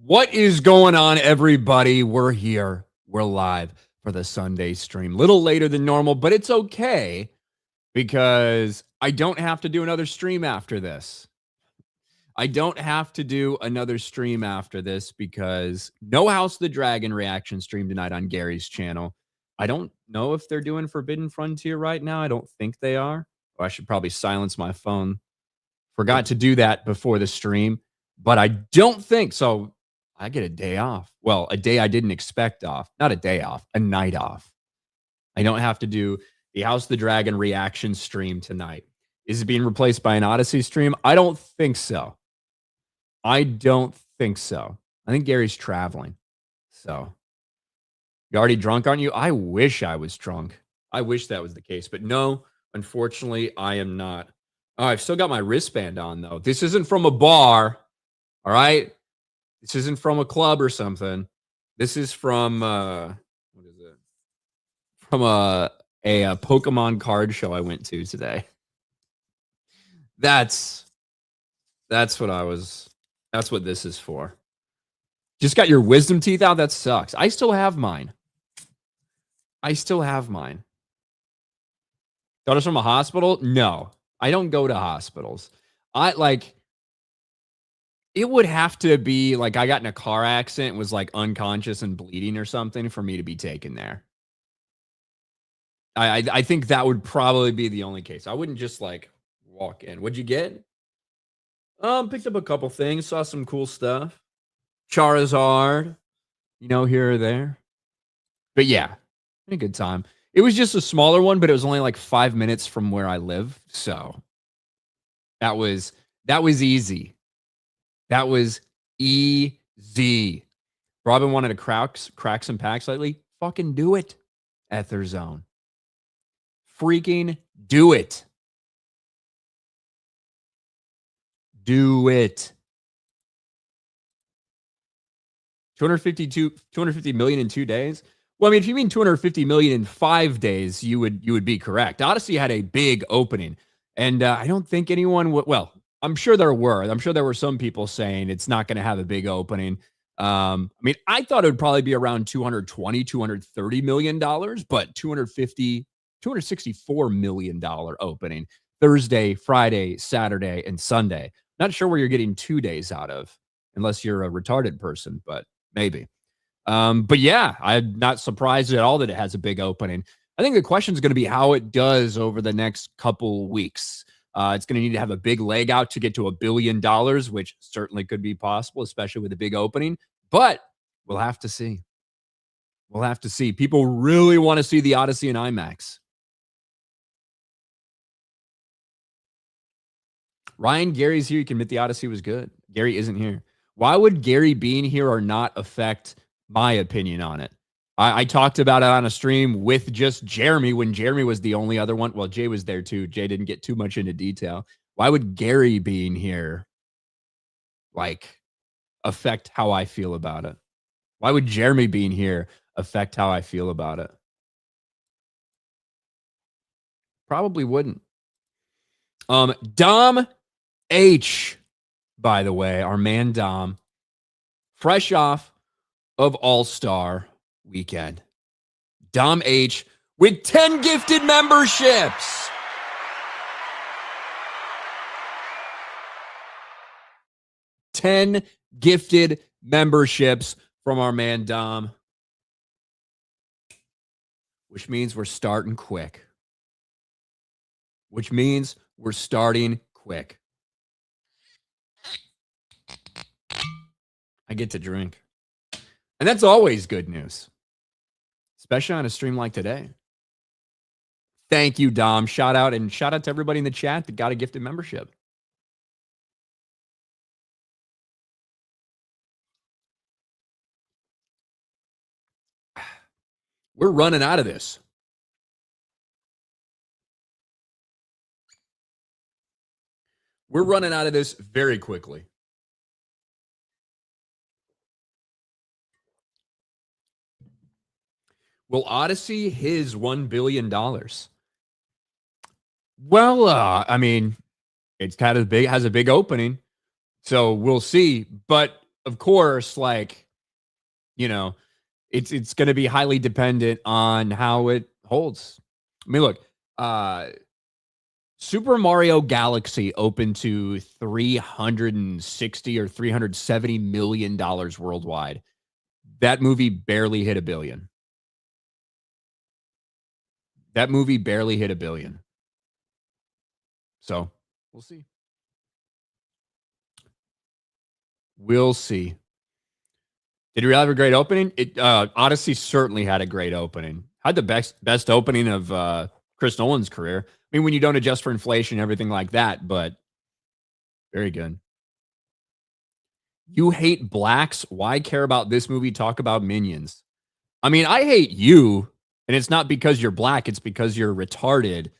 What is going on, everybody? We're here. We're live for the Sunday stream. Little later than normal, but it's okay because I don't have to do another stream after this. Because no House of the Dragon reaction stream tonight on Gary's channel. I don't know if they're doing Forbidden Frontier right now. I don't think they are. Oh, I should probably silence my phone. Forgot to do that before the stream, but I don't think so. I get a day off. Well, a day I didn't expect off. Not a day off, a night off. I don't have to do the House of the Dragon reaction stream tonight. Is it being replaced by an Odyssey stream? I don't think so. I think Gary's traveling. So, you already drunk, aren't you? I wish I was drunk. I wish that was the case. But no, unfortunately, I am not. Oh, I've still got my wristband on, though. This isn't from a bar. All right? This isn't from a club or something. This is from what is it? From a Pokemon card show I went to today. That's what this is for. Just got your wisdom teeth out? That sucks. I still have mine. Daughter's from a hospital? No. I don't go to hospitals. It would have to be like I got in a car accident, was like unconscious and bleeding or something for me to be taken there. I think that would probably be the only case. I wouldn't just like walk in. What'd you get? Picked up a couple things, saw some cool stuff. Charizard, here or there. But yeah, a good time. It was just a smaller one, but it was only like 5 minutes from where I live. So that was easy. That was easy. Robin wanted to crack some packs lately. Fucking do it, Etherzone. Freaking do it. Do it. 250 million in 2 days. Well, I mean, if you mean 250 million in 5 days, you would be correct. Odyssey had a big opening, and I don't think anyone would. Well, I'm sure there were some people saying it's not going to have a big opening. I mean, I thought it would probably be around 220, $230 million, but 264 million opening Thursday, Friday, Saturday, and Sunday. Not sure where you're getting 2 days out of, unless you're a retarded person, but maybe. But yeah, I'm not surprised at all that it has a big opening. I think the question is going to be how it does over the next couple weeks. It's going to need to have a big leg out to get to $1 billion, which certainly could be possible, especially with a big opening. But we'll have to see. People really want to see the Odyssey in IMAX. Ryan, Gary's here. You can admit the Odyssey was good. Gary isn't here. Why would Gary being here or not affect my opinion on it? I talked about it on a stream with just Jeremy when Jeremy was the only other one. Well, Jay was there too. Jay didn't get too much into detail. Why would Gary being here affect how I feel about it? Why would Jeremy being here affect how I feel about it? Probably wouldn't. Dom H, by the way, our man Dom, fresh off of All-Star weekend. Dom H with 10 gifted memberships. Ten gifted memberships from our man Dom, which means we're starting quick. I get to drink. And that's always good news, especially on a stream like today. Thank you, Dom. Shout out to everybody in the chat that got a gifted membership. We're running out of this. We're running out of this very quickly. Will Odyssey his $1 billion? Well, I mean, it's kind of big, has a big opening, so we'll see. But of course, like, you know, it's going to be highly dependent on how it holds. I mean, look, Super Mario Galaxy opened to 360 or 370 million dollars worldwide. That movie barely hit $1 billion. That movie barely hit $1 billion. So, we'll see. We'll see. Did it really have a great opening? Odyssey certainly had a great opening. Had the best opening of Chris Nolan's career. I mean, when you don't adjust for inflation and everything like that, but very good. You hate blacks. Why care about this movie? Talk about Minions. I mean, I hate you, and it's not because you're black. It's because you're retarded.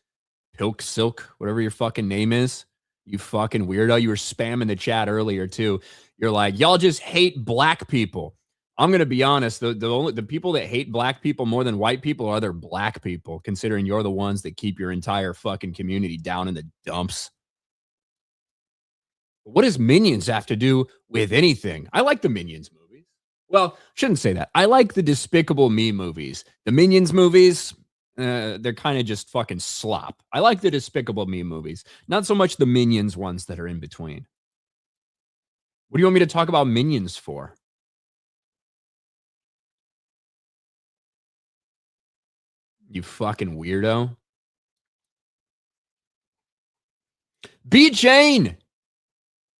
Pilk Silk, whatever your fucking name is. You fucking weirdo. You were spamming the chat earlier, too. You're like, y'all just hate black people. I'm going to be honest. The people that hate black people more than white people are other black people, considering you're the ones that keep your entire fucking community down in the dumps. What does Minions have to do with anything? I like the Minions movies. Well, shouldn't say that. I like the Despicable Me movies. The Minions movies, they're kind of just fucking slop. I like the Despicable Me movies. Not so much the Minions ones that are in between. What do you want me to talk about Minions for? You fucking weirdo. B Jane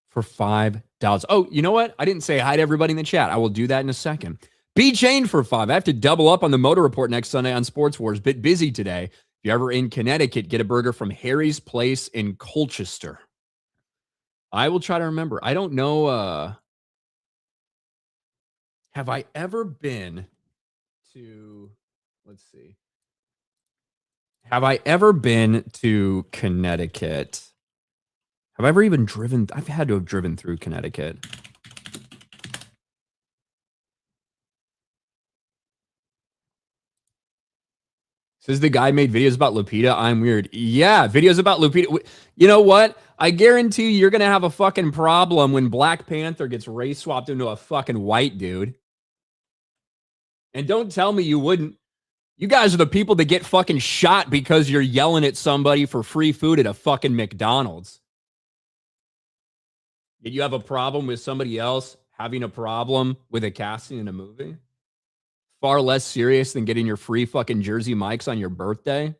for $5. Oh, you know what? I didn't say hi to everybody in the chat. I will do that in a second. B Jane for $5. I have to double up on the Motor Report next Sunday on Sports Wars. Bit busy today. If you're ever in Connecticut, get a burger from Harry's Place in Colchester. I will try to remember. I don't know. Have I ever been to, let's see. Have I ever been to Connecticut? Have I ever even driven? I've had to have driven through Connecticut. Says the guy made videos about Lupita. I'm weird. Yeah, videos about Lupita. You know what? I guarantee you're going to have a fucking problem when Black Panther gets race swapped into a fucking white dude. And don't tell me you wouldn't. You guys are the people that get fucking shot because you're yelling at somebody for free food at a fucking McDonald's. Did you have a problem with somebody else having a problem with a casting in a movie? Far less serious than getting your free fucking Jersey Mikes on your birthday?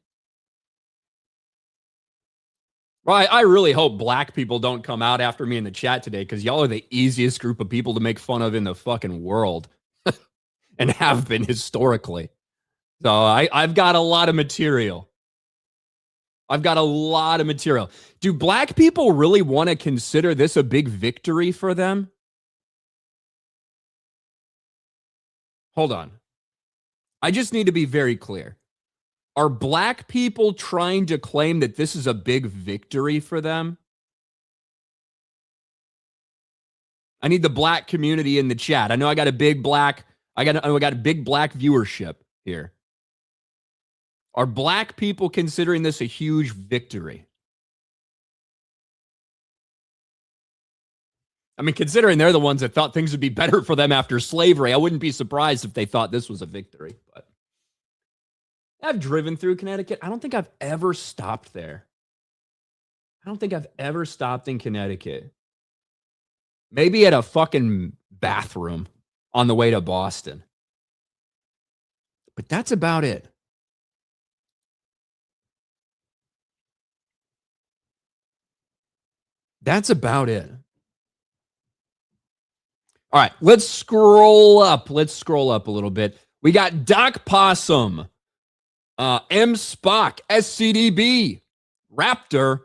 Well, I really hope black people don't come out after me in the chat today, because y'all are the easiest group of people to make fun of in the fucking world and have been historically. So I've got a lot of material. Do black people really want to consider this a big victory for them? Hold on. I just need to be very clear. Are black people trying to claim that this is a big victory for them? I need the black community in the chat. I know I got a big black, I got a big black viewership here. Are black people considering this a huge victory? I mean, considering they're the ones that thought things would be better for them after slavery, I wouldn't be surprised if they thought this was a victory. But I've driven through Connecticut. I don't think I've ever stopped there. I don't think I've ever stopped in Connecticut. Maybe at a fucking bathroom on the way to Boston. But that's about it. That's about it. All right, let's scroll up. Let's scroll up a little bit. We got Doc Possum, M Spock, SCDB, Raptor,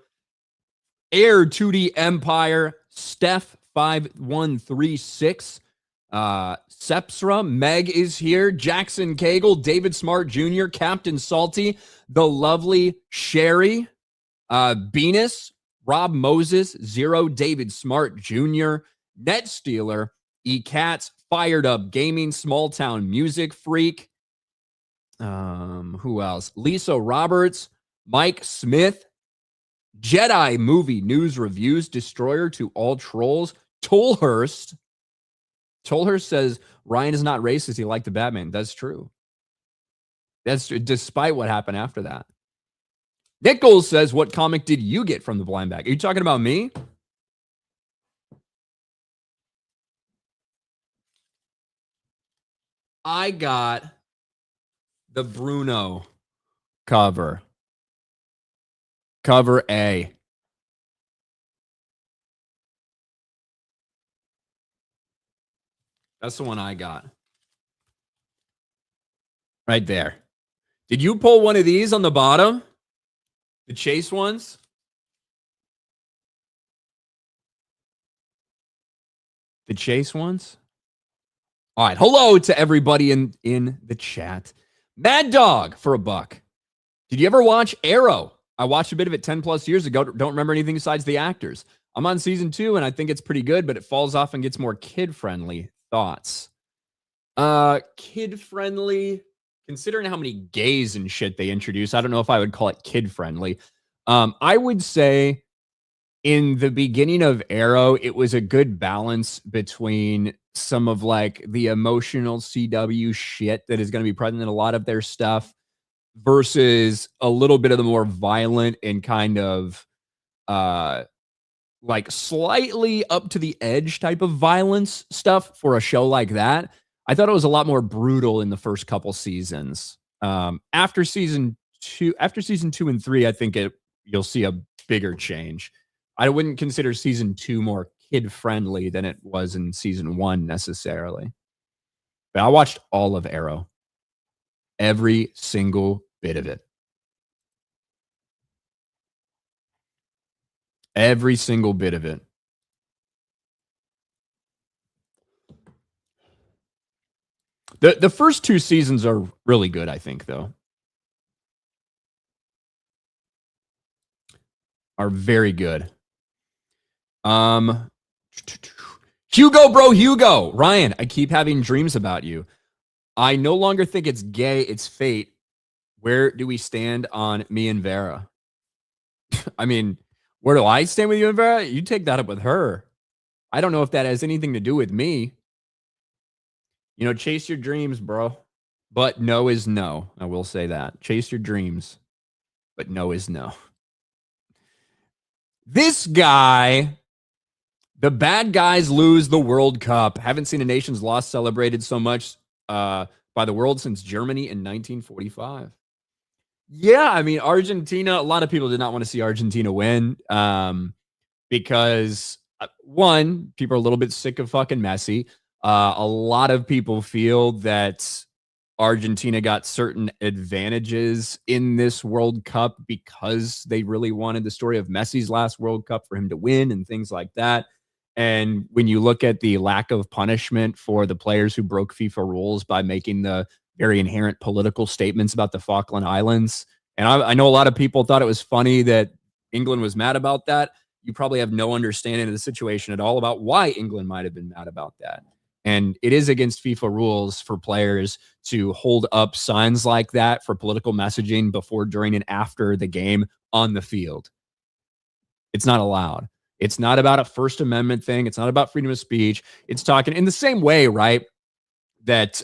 Air 2D Empire, Steph 5136, Sepsra, Meg is here, Jackson Cagle, David Smart Jr., Captain Salty, the lovely Sherry, Venus, Rob Moses, Zero, David Smart Jr., Net Stealer, E-Cats, Fired Up Gaming, Small Town Music Freak. Who else? Lisa Roberts, Mike Smith, Jedi Movie News Reviews, Destroyer to All Trolls, Tolhurst, Toller says Ryan is not racist. He liked the Batman. That's true. That's true, despite what happened after that. Nichols says, what comic did you get from the blind bag? Are you talking about me? I got the Bruno cover. Cover A. That's the one I got. Right there. Did you pull one of these on the bottom? The Chase ones? The Chase ones? All right. Hello to everybody in the chat. Mad Dog for $1. Did you ever watch Arrow? I watched a bit of it 10 plus years ago. Don't remember anything besides the actors. I'm on season 2 and I think it's pretty good, but it falls off and gets more kid friendly. Thoughts? Kid friendly. Considering how many gays and shit they introduce, I don't know if I would call it kid friendly. I would say in the beginning of Arrow, it was a good balance between some of like the emotional CW shit that is going to be present in a lot of their stuff versus a little bit of the more violent and kind of like slightly up to the edge type of violence stuff for a show like that. I thought it was a lot more brutal in the first couple seasons. After season 2 and 3, I think you'll see a bigger change. I wouldn't consider season 2 more kid friendly than it was in season 1 necessarily. But I watched all of Arrow. Every single bit of it. Every single bit of it. The first 2 seasons are really good, I think, though. Are very good. Hugo, bro, Hugo. Ryan, I keep having dreams about you. I no longer think it's gay, it's fate. Where do we stand on me and Vera? I mean, where do I stand with you and Vera? You take that up with her. I don't know if that has anything to do with me. You know, chase your dreams, bro. But no is no. I will say that. Chase your dreams. But no is no. This guy, the bad guys lose the World Cup. Haven't seen a nation's loss celebrated so much by the world since Germany in 1945. Yeah, I mean, Argentina, a lot of people did not want to see Argentina win because, one, people are a little bit sick of fucking Messi. A lot of people feel that Argentina got certain advantages in this World Cup because they really wanted the story of Messi's last World Cup for him to win and things like that. And when you look at the lack of punishment for the players who broke FIFA rules by making the very inherent political statements about the Falkland Islands, and I know a lot of people thought it was funny that England was mad about that. You probably have no understanding of the situation at all about why England might have been mad about that. And it is against FIFA rules for players to hold up signs like that for political messaging before, during, and after the game on the field. It's not allowed. It's not about a First Amendment thing. It's not about freedom of speech. It's talking in the same way, right? That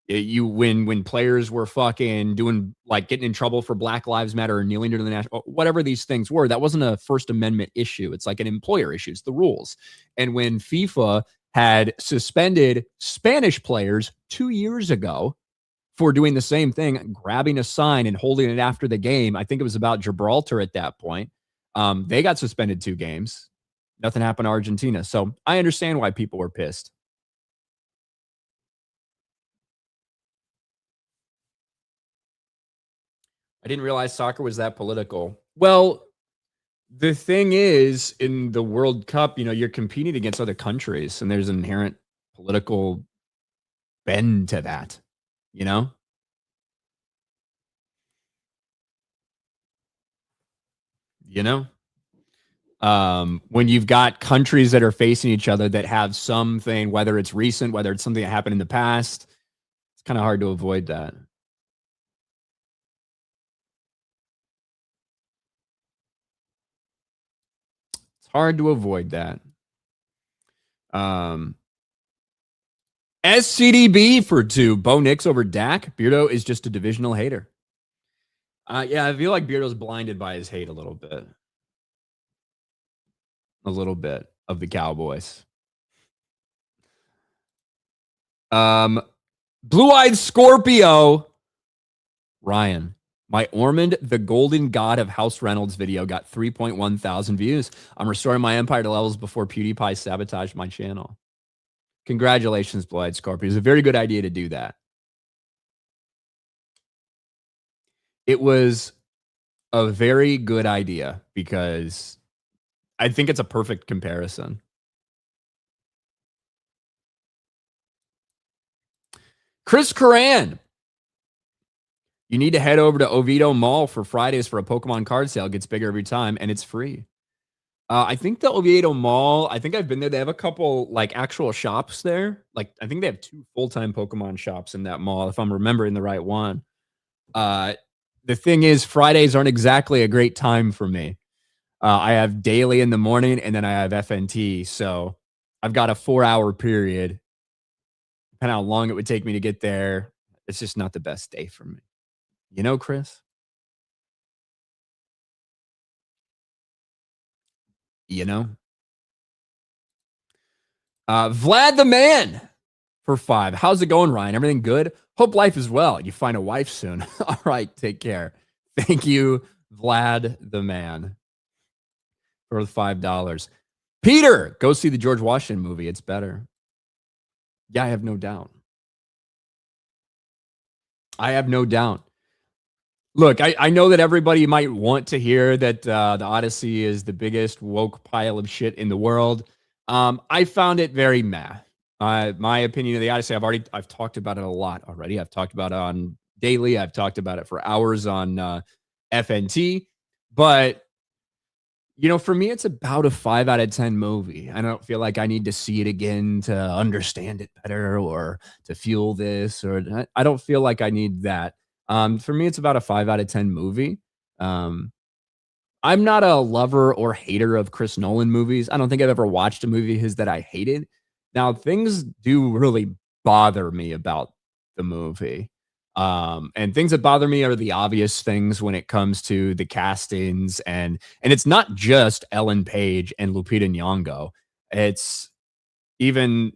when players were fucking doing like getting in trouble for Black Lives Matter or kneeling to the national, whatever these things were, that wasn't a First Amendment issue. It's like an employer issue. It's the rules. And when FIFA had suspended Spanish players 2 years ago for doing the same thing, grabbing a sign and holding it after the game, I think it was about Gibraltar at that point. They got suspended 2 games. Nothing happened to Argentina. So I understand why people were pissed. I didn't realize soccer was that political. Well, the thing is, in the World Cup, you know, you're competing against other countries, and there's an inherent political bend to that, you know? You know? When you've got countries that are facing each other that have something, whether it's recent, whether it's something that happened in the past, it's kind of hard to avoid that. It's hard to avoid that. Um, SCDB for 2. Bo Nix over Dak. Beardo is just a divisional hater. Yeah, I feel like Beardo's blinded by his hate a little bit. A little bit of the Cowboys. Blue-eyed Scorpio. Ryan, my Ormond, the golden god of House Reynolds video got 3.1 thousand views. I'm restoring my empire to levels before PewDiePie sabotaged my channel. Congratulations, Blue-eyed Scorpio. It was a very good idea to do that. It was a very good idea because I think it's a perfect comparison. Chris Coran. You need to head over to Oviedo Mall for Fridays for a Pokemon card sale. It gets bigger every time, and it's free. I think the Oviedo Mall, I think I've been there. They have a couple, like, actual shops there. Like, I think they have 2 full-time Pokemon shops in that mall, if I'm remembering the right one. The thing is, Fridays aren't exactly a great time for me. I have daily in the morning, and then I have FNT. So I've got a 4-hour period. Depending on how long it would take me to get there, it's just not the best day for me. You know, Chris? You know? Vlad the Man for 5. How's it going, Ryan? Everything good? Hope life is well. You find a wife soon. All right, take care. Thank you, Vlad the Man, for the $5. Peter, go see the George Washington movie. It's better. Yeah, I have no doubt. I have no doubt. Look, I know that everybody might want to hear that the Odyssey is the biggest woke pile of shit in the world. I found it very meh. My opinion of the Odyssey, I've talked about it a lot already. I've talked about it on daily. I've talked about it for hours on FNT. But, you know, for me, it's about a 5 out of 10 movie. I don't feel like I need to see it again to understand it better or to feel this, or I don't feel like I need that. For me, it's about a 5 out of 10 movie. I'm not a lover or hater of Chris Nolan movies. I don't think I've ever watched a movie of his that I hated. Now, things do really bother me about the movie. And things that bother me are the obvious things when it comes to the castings, and it's not just Ellen Page and Lupita Nyong'o. It's even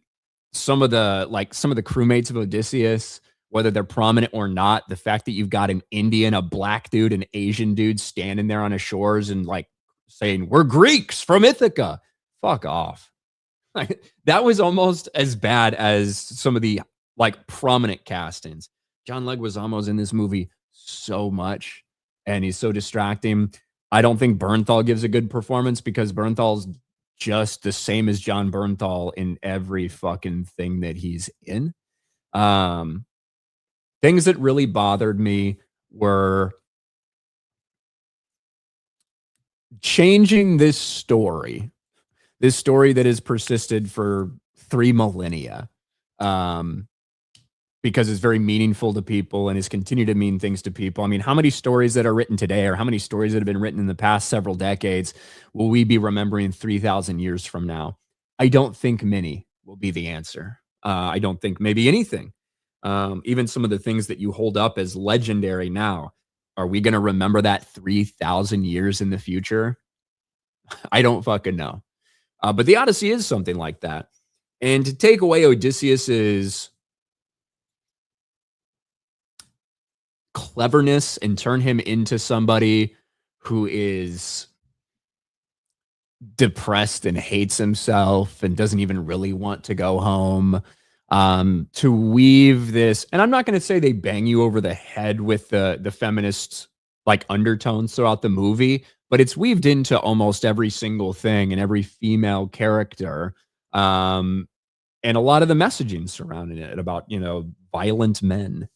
some of the crewmates of Odysseus, whether they're prominent or not. The fact that you've got an Indian, a black dude, an Asian dude standing there on the shores and like saying, "We're Greeks from Ithaca." Fuck off. That was almost as bad as some of the like prominent castings. John Leguizamo's in this movie so much, and he's so distracting. I don't think Bernthal gives a good performance because Bernthal's just the same as John Bernthal in every fucking thing that he's in. Things that really bothered me were changing this story that has persisted for 3 millennia, because it's very meaningful to people and has continued to mean things to people. I mean, how many stories that are written today, or how many stories that have been written in the past several decades, will we be remembering 3,000 years from now? I don't think many will be the answer. I don't think maybe anything. Even some of the things that you hold up as legendary now, are we going to remember that 3,000 years in the future? I don't fucking know. But the Odyssey is something like that. And to take away Odysseus's cleverness and turn him into somebody who is depressed and hates himself and doesn't even really want to go home, to weave this, and I'm not going to say they bang you over the head with the feminist like undertones throughout the movie, but it's weaved into almost every single thing and every female character, and a lot of the messaging surrounding it about, you know, violent men.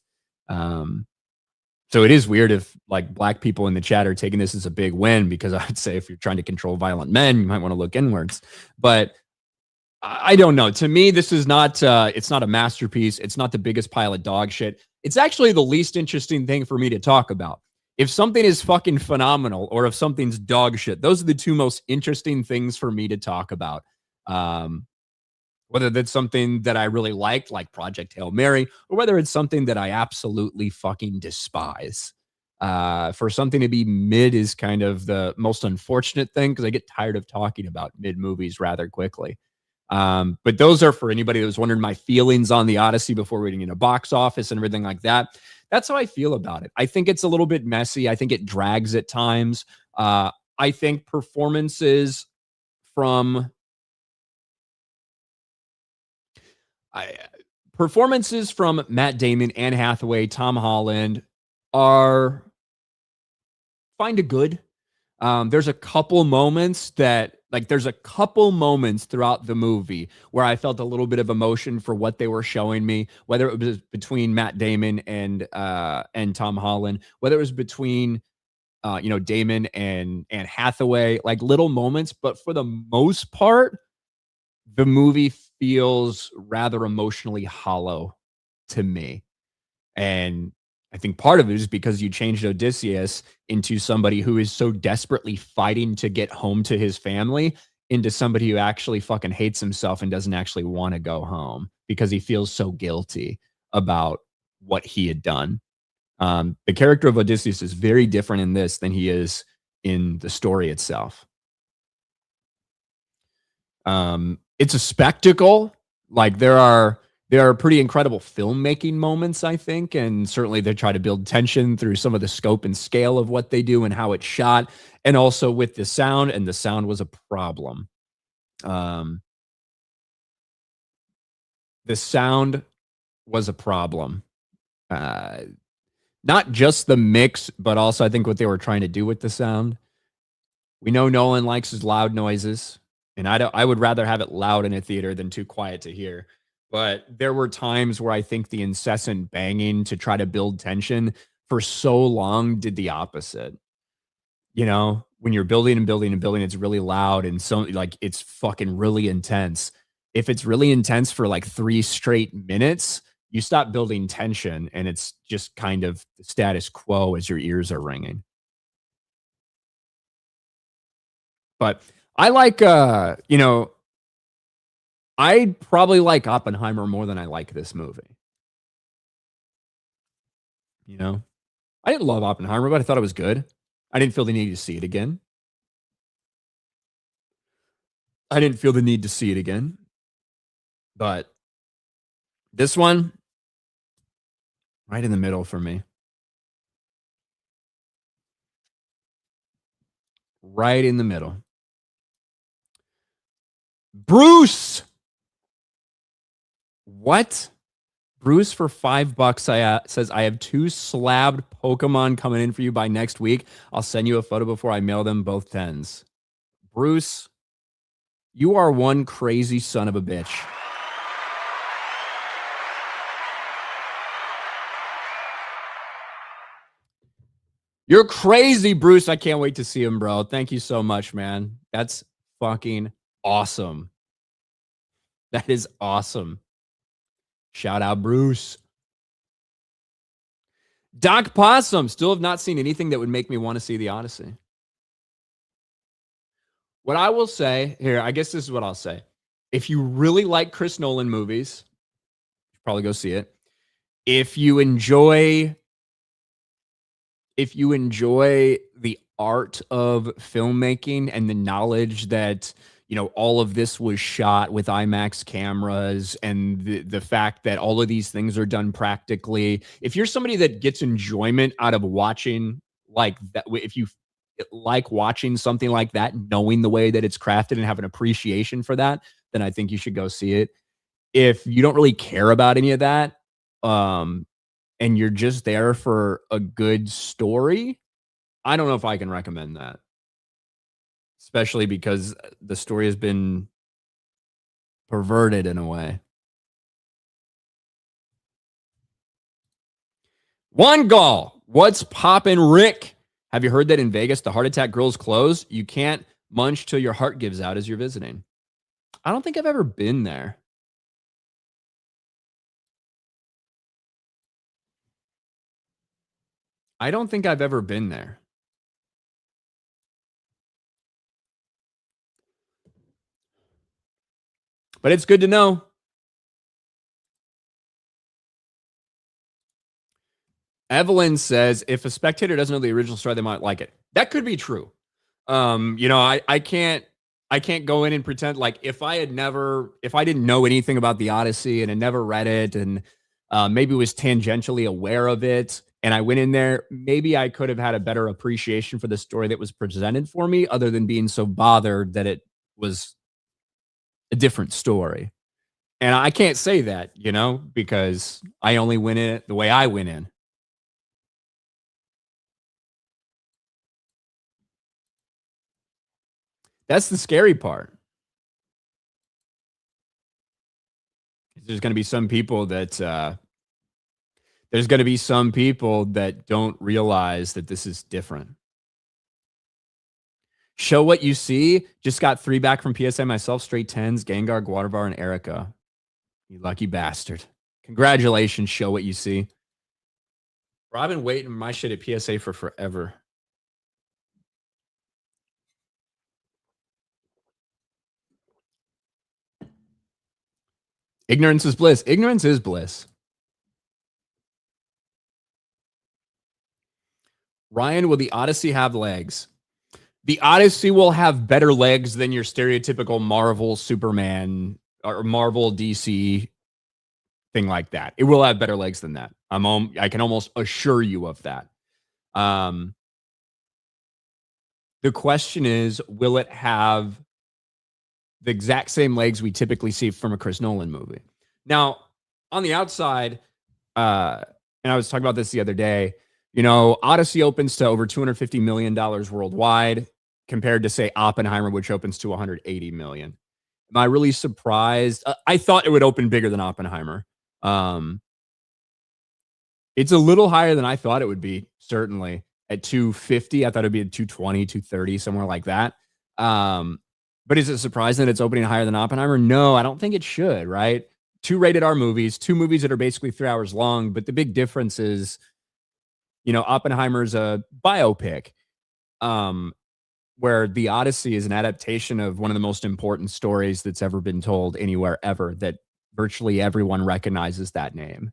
So it is weird if like black people in the chat are taking this as a big win, because I'd say if you're trying to control violent men, you might want to look inwards. But I don't know. To me, this is not, it's not a masterpiece. It's not the biggest pile of dog shit. It's actually the least interesting thing for me to talk about. If something is fucking phenomenal or if something's dog shit, those are the 2 most interesting things for me to talk about. whether that's something that I really liked, like Project Hail Mary, or whether it's something that I absolutely fucking despise. For something to be mid is kind of the most unfortunate thing because I get tired of talking about mid movies rather quickly. But those are for anybody that was wondering my feelings on the Odyssey before reading in a box office and everything like that. That's how I feel about it. I think it's a little bit messy. I think it drags at times. I think from I, performances from Matt Damon, Anne Hathaway, Tom Holland are fine to good. There's a couple moments throughout the movie where I felt a little bit of emotion for what they were showing me, whether it was between Matt Damon and Tom Holland, whether it was between Damon and Anne Hathaway, like little moments. But for the most part, the movie feels rather emotionally hollow to me. And I think part of it is because you changed Odysseus into somebody who is so desperately fighting to get home to his family into somebody who actually fucking hates himself and doesn't actually want to go home because he feels so guilty about what he had done. The character of Odysseus is very different in this than he is in the story itself. It's a spectacle. Like there are pretty incredible filmmaking moments, I think, and certainly they try to build tension through some of the scope and scale of what they do and how it's shot, and also with the sound. And the sound was a problem. Um, the sound was a problem. Uh, Not just the mix, but also I think what they were trying to do with the sound. We know Nolan likes his loud noises, and I would rather have it loud in a theater than too quiet to hear. But there were times where I think the incessant banging to try to build tension for so long did the opposite. When you're building and building and building, it's really loud and so like it's fucking really intense. If it's really intense for like 3 straight minutes, you stop building tension and it's just kind of the status quo as your ears are ringing. But I like, I probably like Oppenheimer more than I like this movie. You know, I didn't love Oppenheimer, but I thought it was good. I didn't feel the need to see it again. I didn't feel the need to see it again. But this one, right in the middle for me. Right in the middle. Bruce. What? Bruce for $5 says I have 2 slabbed Pokemon coming in for you by next week. I'll send you a photo before I mail them both tens. Bruce, you are one crazy son of a bitch. You're crazy, Bruce. I can't wait to see him, bro. Thank you so much, man. That's fucking awesome. That is awesome. Shout out, Bruce. Doc Possum. Still have not seen anything that would make me want to see the Odyssey. What I will say here, I guess this is what I'll say. If you really like Chris Nolan movies, probably go see it. If you enjoy the art of filmmaking and the knowledge that all of this was shot with IMAX cameras and the fact that all of these things are done practically, if you're somebody that gets enjoyment out of watching like that, if you like watching something like that, knowing the way that it's crafted and have an appreciation for that, then I think you should go see it. If you don't really care about any of that, um and you're just there for a good story, I don't know if I can recommend that, especially because the story has been perverted in a way. One Gall, what's poppin', Rick? Have you heard that in Vegas the Heart Attack Grill's closed? You can't munch till your heart gives out as you're visiting. I don't think I've ever been there. I don't think I've ever been there. But it's good to know. Evelyn says if a spectator doesn't know the original story, they might like it. That could be true. I can't go in and pretend like if I didn't know anything about the Odyssey and had never read it and maybe was tangentially aware of it and I went in there, maybe I could have had a better appreciation for the story that was presented for me, other than being so bothered that it was a different story. And I can't say that, because I only went in it the way I went in. That's the scary part. There's going to be some people that don't realize that this is different. Show what you see. Just got 3 back from PSA myself. Straight 10s, Gengar, Guadavar, and Erica. You lucky bastard. Congratulations. Show what you see. Bro, I've been waiting my shit at PSA for forever. Ignorance is bliss. Ignorance is bliss. Ryan, will the Odyssey have legs? The Odyssey will have better legs than your stereotypical Marvel Superman or Marvel DC thing like that. It will have better legs than that. I can almost assure you of that. The question is, will it have the exact same legs we typically see from a Chris Nolan movie? Now, on the outside, and I was talking about this the other day, Odyssey opens to over $250 million worldwide compared to, say, Oppenheimer, which opens to $180 million. Am I really surprised? I thought it would open bigger than Oppenheimer. It's a little higher than I thought it would be, certainly. At 250, I thought it'd be at 220, 230, somewhere like that. But is it surprising that it's opening higher than Oppenheimer? No, I don't think it should, right? 2 rated R movies, 2 movies that are basically 3 hours long, but the big difference is, Oppenheimer's a biopic, where The Odyssey is an adaptation of one of the most important stories that's ever been told anywhere ever, that virtually everyone recognizes that name.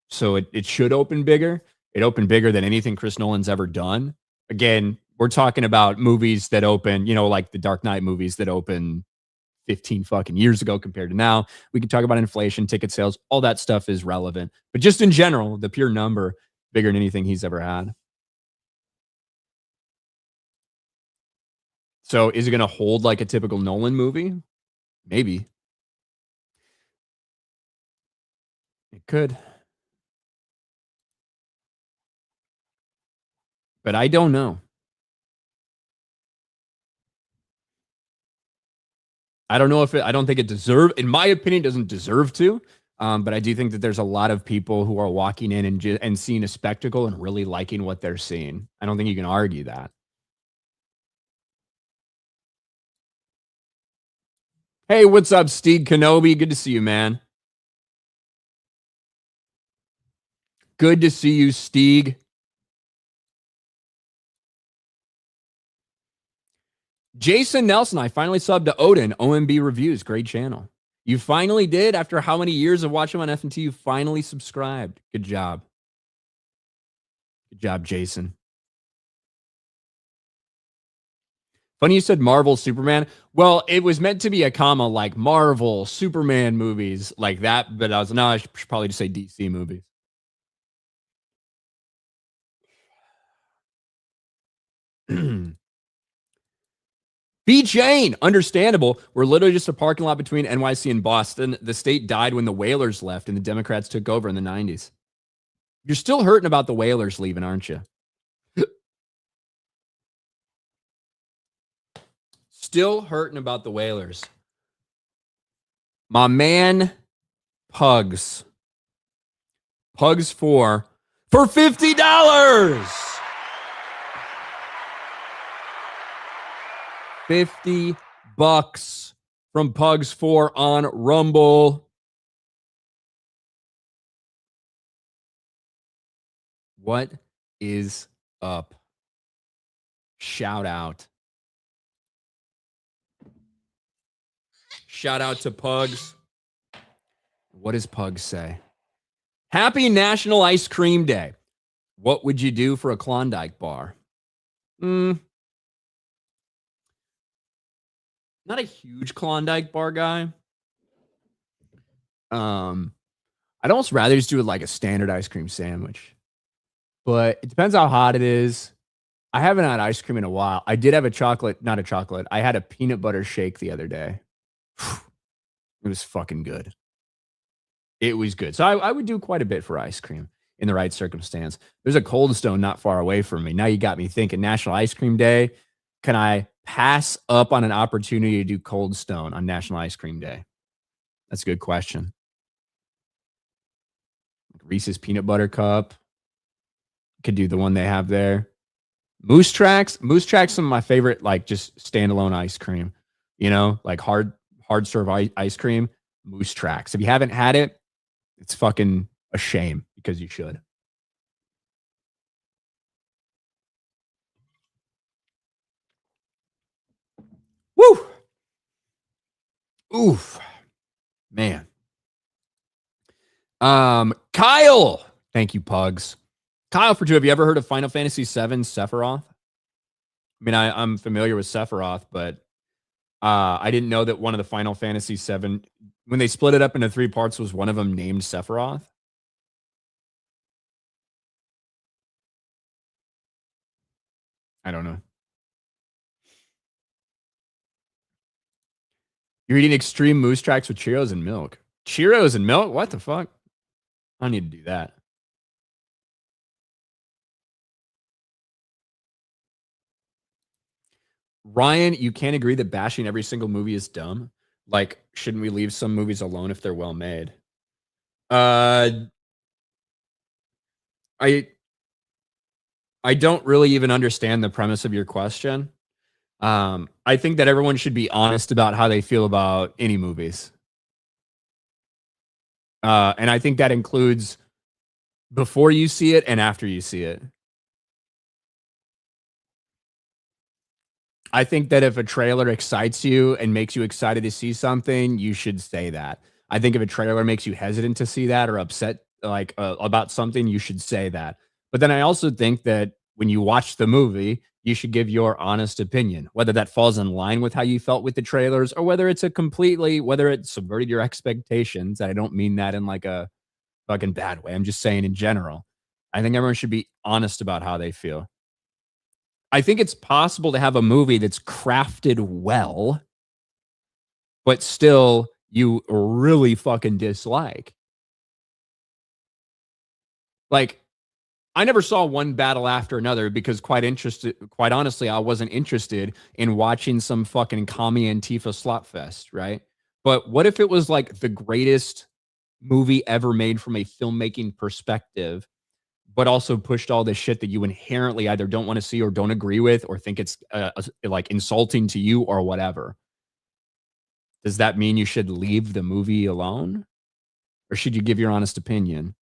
So it should open bigger. It opened bigger than anything Chris Nolan's ever done. Again, we're talking about movies that open, like the Dark Knight movies that open 15 fucking years ago compared to now. We could talk about inflation, ticket sales, all that stuff is relevant. But just in general, the pure number, bigger than anything he's ever had. So is it going to hold like a typical Nolan movie? Maybe. It could. But I don't know. I don't know if I don't think it in my opinion, doesn't deserve to. But I do think that there's a lot of people who are walking in and seeing a spectacle and really liking what they're seeing. I don't think you can argue that. Hey, what's up, Steve Kenobi? Good to see you, man. Good to see you, Steve. Jason Nelson, I finally subbed to Odin. OMB Reviews, great channel. You finally did? After how many years of watching on FNT, you finally subscribed. Good job. Good job, Jason. Funny you said Marvel Superman. Well, it was meant to be a comma like Marvel Superman movies like that, but I should probably just say DC movies. B. Jane, understandable. We're literally just a parking lot between NYC and Boston. The state died when the Whalers left and the Democrats took over in the 90s. You're still hurting about the Whalers leaving, aren't you? Still hurting about the Whalers. My man, Pugs. Pugs 4 for $50. $50 from Pugs 4 on Rumble. What is up? Shout out. Shout out to Pugs. What does Pugs say? Happy National Ice Cream Day. What would you do for a Klondike bar? Not a huge Klondike bar guy. I'd almost rather just do it like a standard ice cream sandwich. But it depends how hot it is. I haven't had ice cream in a while. I did have not a chocolate. I had a peanut butter shake the other day. It was fucking good. It was good. So I would do quite a bit for ice cream in the right circumstance. There's a Cold Stone not far away from me. Now you got me thinking National Ice Cream Day. Can I pass up on an opportunity to do Cold Stone on National Ice Cream Day? That's a good question. Reese's Peanut Butter Cup. Could do the one they have there. Moose Tracks. Moose Tracks, some of my favorite, like just standalone ice cream. You know, like hard serve ice cream. Moose Tracks. If you haven't had it, it's fucking a shame because you should. Woo! Oof. Man. Kyle. Thank you, Pugs. Kyle for two. Have you ever heard of Final Fantasy VII Sephiroth? I mean, I'm familiar with Sephiroth, but I didn't know that one of the Final Fantasy VII, when they split it up into 3 parts, was one of them named Sephiroth. I don't know. You're eating extreme Moose Tracks with Cheerios and milk. Cheerios and milk? What the fuck? I don't need to do that. Ryan, you can't agree that bashing every single movie is dumb. Like, shouldn't we leave some movies alone if they're well made? I don't really even understand the premise of your question. I think that everyone should be honest about how they feel about any movies. And I think that includes before you see it and after you see it. I think that if a trailer excites you and makes you excited to see something, you should say that. I think if a trailer makes you hesitant to see that or upset like about something, you should say that. But then I also think that when you watch the movie, you should give your honest opinion, whether that falls in line with how you felt with the trailers or whether whether it subverted your expectations. I don't mean that in like a fucking bad way. I'm just saying in general. I think everyone should be honest about how they feel. I think it's possible to have a movie that's crafted well, but still you really fucking dislike. Like, I never saw one battle after another because quite honestly, I wasn't interested in watching some fucking commie Antifa slop fest, right? But what if it was like the greatest movie ever made from a filmmaking perspective, but also pushed all this shit that you inherently either don't want to see or don't agree with or think it's like insulting to you or whatever? Does that mean you should leave the movie alone? Or should you give your honest opinion?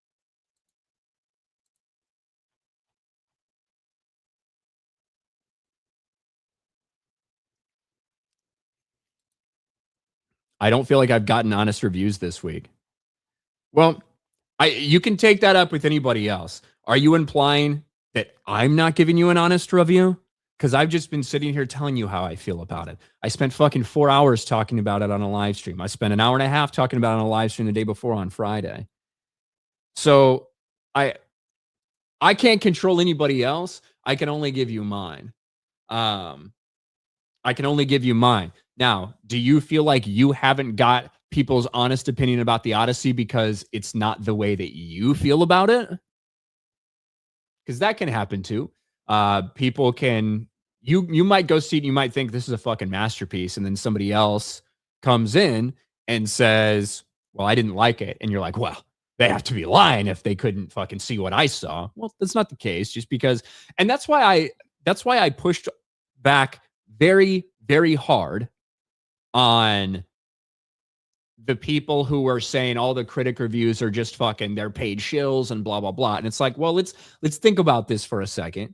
I don't feel like I've gotten honest reviews this week. Well, you can take that up with anybody else. Are you implying that I'm not giving you an honest review? Because I've just been sitting here telling you how I feel about it. I spent fucking 4 hours talking about it on a live stream. I spent an hour and a half talking about it on a live stream the day before on Friday. So I can't control anybody else. I can only give you mine. I can only give you mine. Now, do you feel like you haven't got people's honest opinion about the Odyssey because it's not the way that you feel about it? Because that can happen too. People can you might go see it, you might think this is a fucking masterpiece, and then somebody else comes in and says, well, I didn't like it. And you're like, well, they have to be lying if they couldn't fucking see what I saw. Well, that's not the case, just because, and that's why I pushed back very, very hard on the people who are saying all the critic reviews are just fucking, they're paid shills and blah, blah, blah. And it's like, well, let's think about this for a second.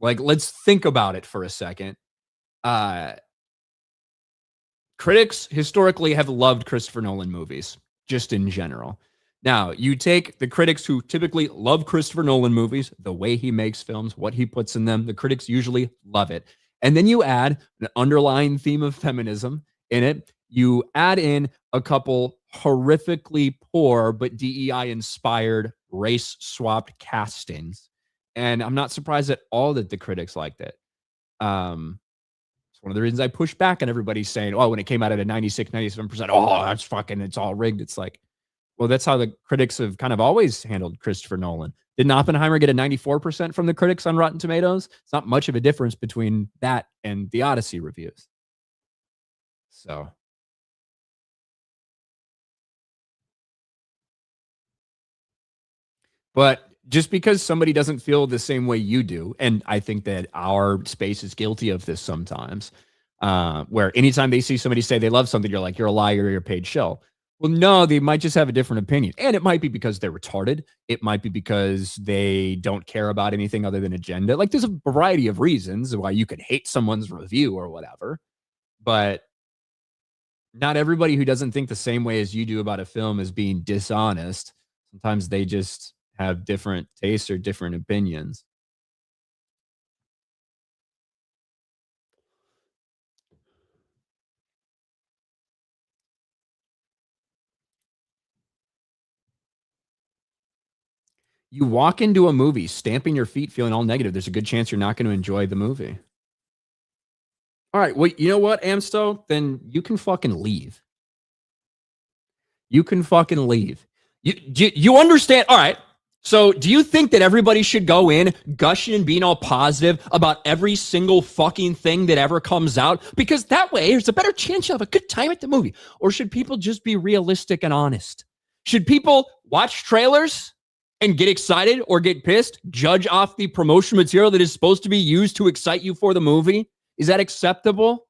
Like, let's think about it for a second. critics historically have loved Christopher Nolan movies, just in general. Now, you take the critics who typically love Christopher Nolan movies, the way he makes films, what he puts in them, the critics usually love it. And then you add an underlying theme of feminism in it. You add in a couple horrifically poor but DEI inspired race swapped castings. And I'm not surprised at all that the critics liked it. It's one of the reasons I push back on everybody saying, oh, when it came out at a 96, 97%, oh, that's fucking, it's all rigged. It's like, well, that's how the critics have kind of always handled Christopher Nolan. Didn't Oppenheimer get a 94% from the critics on Rotten Tomatoes? It's not much of a difference between that and the Odyssey reviews. So. But just because somebody doesn't feel the same way you do, and I think that our space is guilty of this sometimes, where anytime they see somebody say they love something, you're like, you're a liar, you're a paid shill. Well, no, they might just have a different opinion. And it might be because they're retarded. It might be because they don't care about anything other than agenda. Like there's a variety of reasons why you could hate someone's review or whatever. But not everybody who doesn't think the same way as you do about a film is being dishonest. Sometimes they just have different tastes or different opinions. You walk into a movie stamping your feet, feeling all negative. There's a good chance you're not going to enjoy the movie. All right. Well, you know what, Amsto? Then you can fucking leave. You can fucking leave. You understand? All right. So do you think that everybody should go in gushing and being all positive about every single fucking thing that ever comes out? Because that way there's a better chance you'll have a good time at the movie. Or should people just be realistic and honest? Should people watch trailers and get excited or get pissed, judge off the promotion material that is supposed to be used to excite you for the movie? Is that acceptable?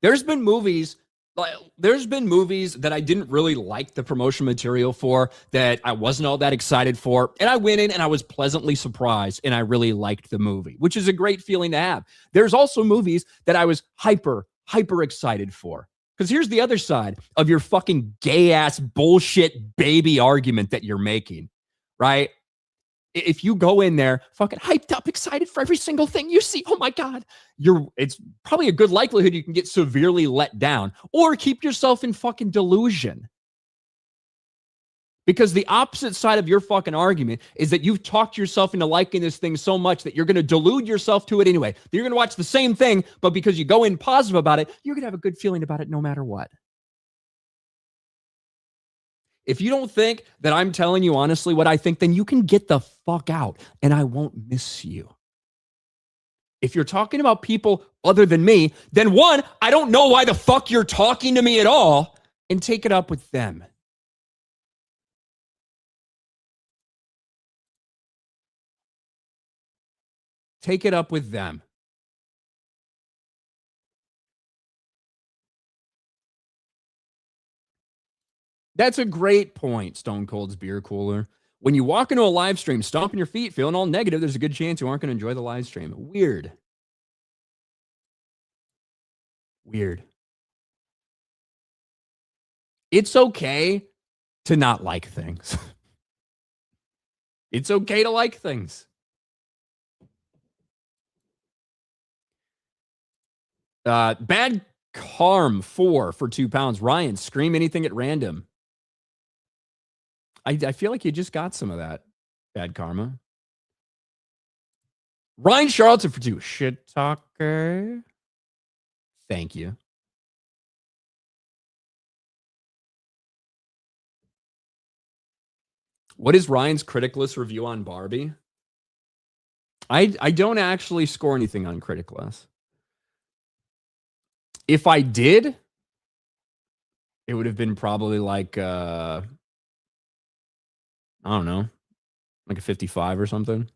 There's been movies that I didn't really like the promotion material for, that I wasn't all that excited for, and I went in and I was pleasantly surprised and I really liked the movie, which is a great feeling to have. There's also movies that I was hyper excited for. Because here's the other side of your fucking gay ass bullshit baby argument that you're making, right? If you go in there fucking hyped up, excited for every single thing you see, oh my God, it's probably a good likelihood you can get severely let down or keep yourself in fucking delusion. Because the opposite side of your fucking argument is that you've talked yourself into liking this thing so much that you're going to delude yourself to it anyway. You're going to watch the same thing, but because you go in positive about it, you're going to have a good feeling about it no matter what. If you don't think that I'm telling you honestly what I think, then you can get the fuck out and I won't miss you. If you're talking about people other than me, then one, I don't know why the fuck you're talking to me at all, and take it up with them. Take it up with them. That's a great point, Stone Cold's beer cooler. When you walk into a live stream, stomping your feet, feeling all negative, there's a good chance you aren't going to enjoy the live stream. Weird. It's okay to not like things. It's okay to like things. Bad Carm 4 for £2. Ryan, scream anything at random. I feel like you just got some of that. Bad karma. Ryan Charlton for 2. Shit talker. Thank you. What is Ryan's Criticless review on Barbie? I don't actually score anything on Criticless. If I did, it would have been probably like I don't know, like a 55 or something.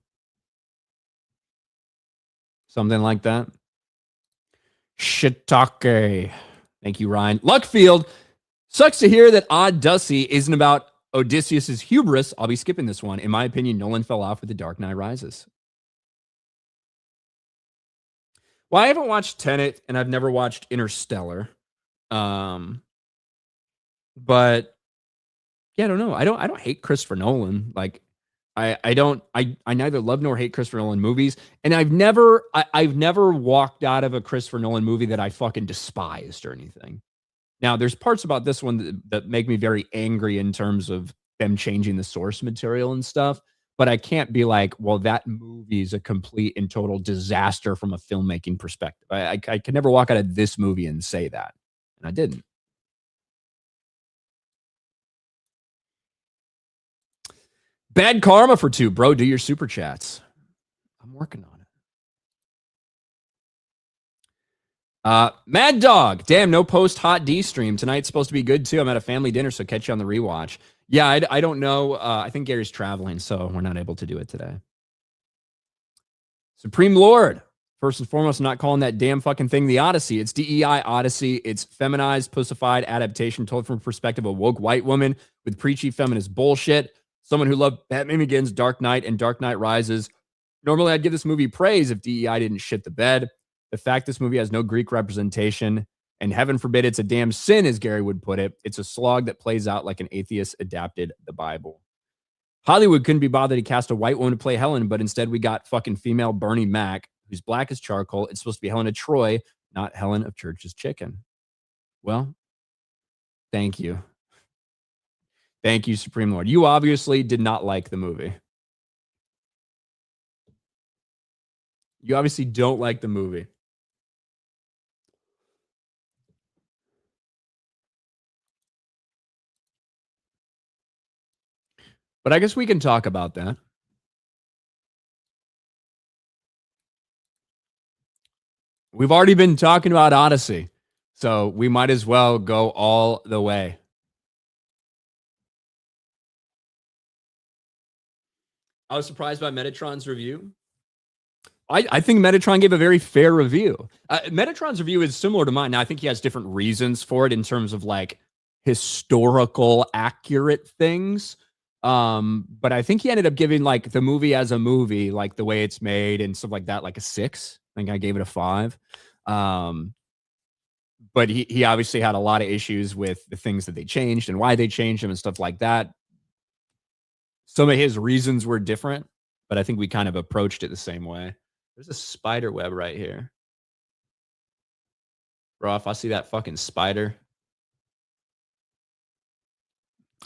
Something like that. Shiitake. Thank you, Ryan. Luckfield. Sucks to hear that Odyssey isn't about Odysseus's hubris. I'll be skipping this one. In my opinion, Nolan fell off with The Dark Knight Rises. Well, I haven't watched Tenet, and I've never watched Interstellar. Um, but yeah, I don't know. I don't hate Christopher Nolan. Like, I don't I neither love nor hate Christopher Nolan movies, and I've never walked out of a Christopher Nolan movie that I fucking despised or anything. Now, there's parts about this one that make me very angry in terms of them changing the source material and stuff. But I can't be like, well, that movie is a complete and total disaster from a filmmaking perspective. I can never walk out of this movie and say that. And I didn't. Bad karma for 2, bro. Do your super chats. I'm working on it. Mad Dog. Damn, no post hot D stream. Tonight's supposed to be good too. I'm at a family dinner, so catch you on the rewatch. Yeah, I don't know. I think Gary's traveling, so we're not able to do it today. Supreme Lord. First and foremost, I'm not calling that damn fucking thing the Odyssey. It's DEI Odyssey. It's feminized, pussified adaptation told from the perspective of a woke white woman with preachy feminist bullshit. Someone who loved Batman Begins, Dark Knight, and Dark Knight Rises. Normally, I'd give this movie praise if DEI didn't shit the bed. The fact this movie has no Greek representation, and heaven forbid it's a damn sin, as Gary would put it, it's a slog that plays out like an atheist adapted the Bible. Hollywood couldn't be bothered to cast a white woman to play Helen, but instead we got fucking female Bernie Mac, who's black as charcoal. It's supposed to be Helen of Troy, not Helen of Church's Chicken. Well, thank you. Thank you, Supreme Lord. You obviously did not like the movie. You obviously don't like the movie. But I guess we can talk about that. We've already been talking about Odyssey, so we might as well go all the way. I was surprised by Metatron's review. I think Metatron gave a very fair review. Metatron's review is similar to mine. Now, I think he has different reasons for it in terms of like historical accurate things. But I think he ended up giving like the movie as a movie, like the way it's made and stuff like that, like a 6. I think I gave it a 5. But he obviously had a lot of issues with the things that they changed and why they changed them and stuff like that. Some of his reasons were different, but I think we kind of approached it the same way. There's a spider web right here. Bro, if I see that fucking spider,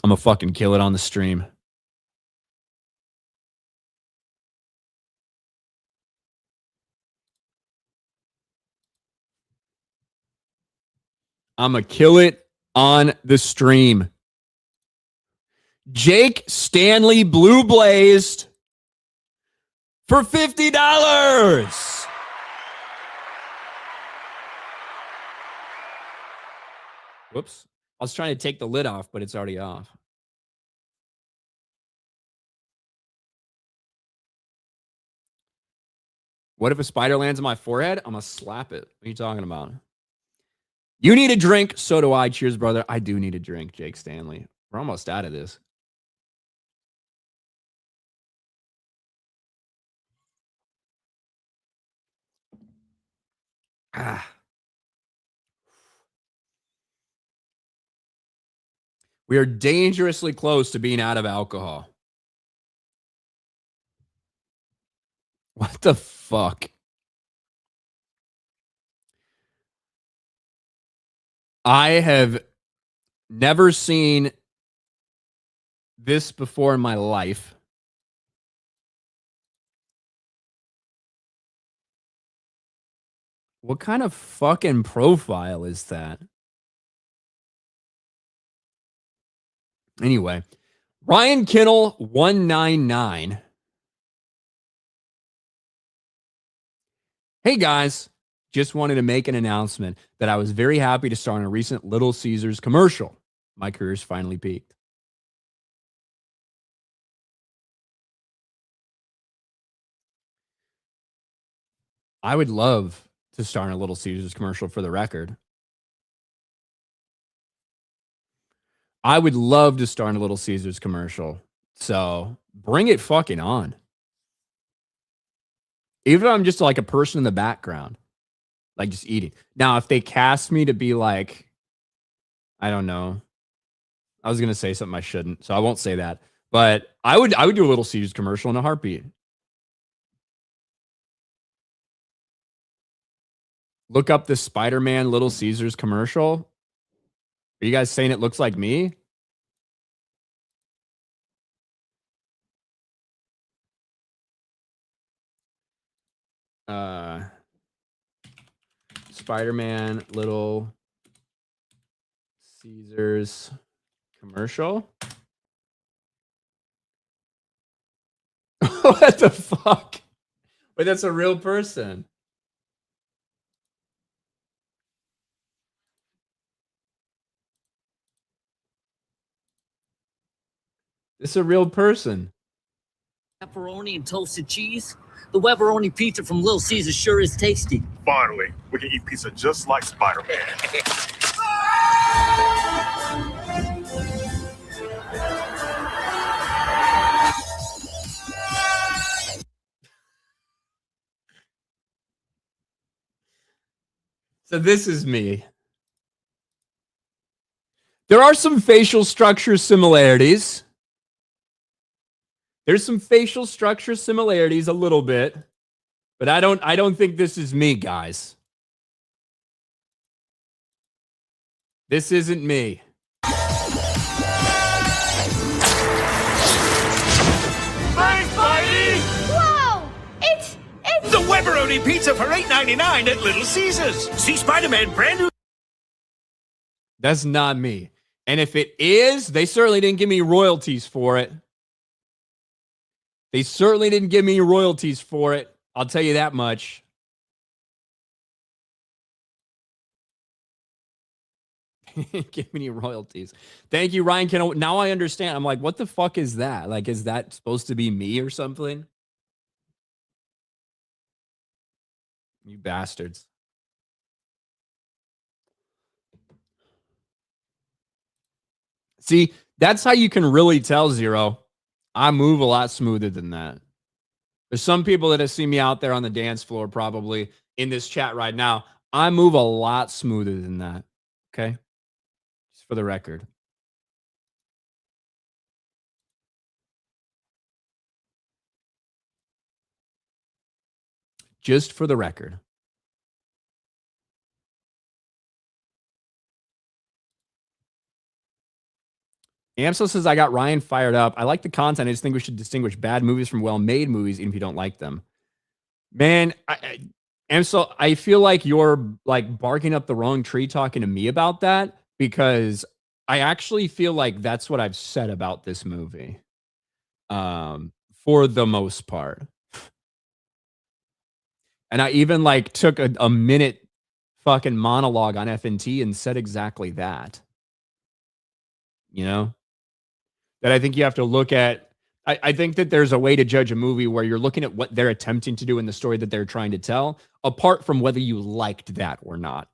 I'm gonna fucking kill it on the stream. I'm gonna kill it on the stream. Jake Stanley Blue Blazed for $50. Whoops. I was trying to take the lid off, but it's already off. What if a spider lands on my forehead? I'm going to slap it. What are you talking about? You need a drink. So do I. Cheers, brother. I do need a drink, Jake Stanley. We're almost out of this. We are dangerously close to being out of alcohol. What the fuck? I have never seen this before in my life. What kind of fucking profile is that? Anyway, Ryan Kinel 199. Hey guys, just wanted to make an announcement that I was very happy to star in a recent Little Caesars commercial. My career's finally peaked. I would love to star in a Little Caesars commercial, for the record. I would love to star in a Little Caesars commercial. So bring it fucking on. Even if I'm just like a person in the background. like just eating. Now, if they cast me to be like, I don't know. I was gonna say something I shouldn't, so I won't say that. But I would do a Little Caesars commercial in a heartbeat. Look up the Spider-Man Little Caesars commercial. Are you guys saying it looks like me? Spider-Man Little Caesars commercial. What the fuck? Wait, that's a real person. It's a real person. Pepperoni and toasted cheese. The Weberoni pizza from Little Caesar sure is tasty. Finally, we can eat pizza just like Spider-Man. So this is me. There are some facial structure similarities. There's some facial structure similarities a little bit, but I don't think this is me, guys. This isn't me. Thanks, Spidey! Whoa! It's The Weberoni pizza for $8.99 at Little Caesars. See Spider-Man brand new. That's not me. And if it is, they certainly didn't give me royalties for it. They certainly didn't give me royalties for it. I'll tell you that much. Give me any royalties. Thank you, Ryan Kinel. Now I understand. I'm like, what the fuck is that? Like, is that supposed to be me or something? You bastards. See, that's how you can really tell, Zero. I move a lot smoother than that. There's some people that have seen me out there on the dance floor, probably in this chat right now. I move a lot smoother than that. Okay? Just for the record. Just for the record. Amsel says, I got Ryan fired up. I like the content. I just think we should distinguish bad movies from well-made movies, even if you don't like them. Man, Amsel, I feel like you're like barking up the wrong tree talking to me about that, because I actually feel like that's what I've said about this movie. For the most part. And I even like took a minute fucking monologue on FNT and said exactly that. You know? That I think you have to look at. I think that there's a way to judge a movie where you're looking at what they're attempting to do in the story that they're trying to tell, apart from whether you liked that or not.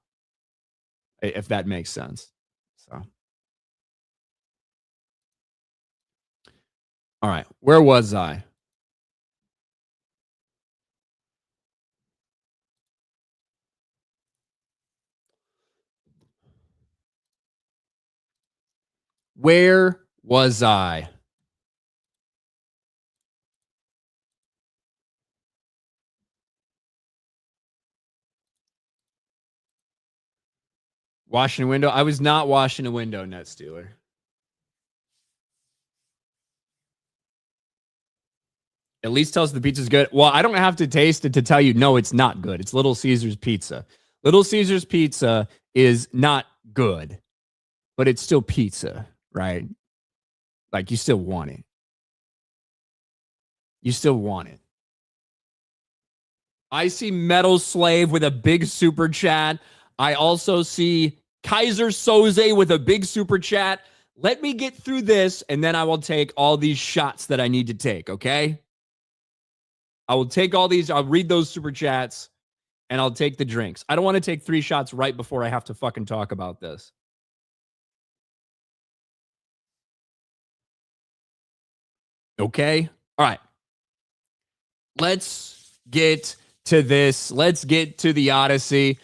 If that makes sense. So. All right. Where was I? Where was I? Washing a window? I was not washing a window, Net Stealer. At least tell us the pizza's good. Well, I don't have to taste it to tell you, no, it's not good. It's Little Caesars pizza. Little Caesars pizza is not good, but it's still pizza, right? Like, you still want it. You still want it. I see Metal Slave with a big super chat. I also see Kaiser Soze with a big super chat. Let me get through this, and then I will take all these shots that I need to take, okay? I will take all these. I'll read those super chats, and I'll take the drinks. I don't want to take 3 shots right before I have to fucking talk about this. Okay? All right. Let's get to this. Let's get to the Odyssey.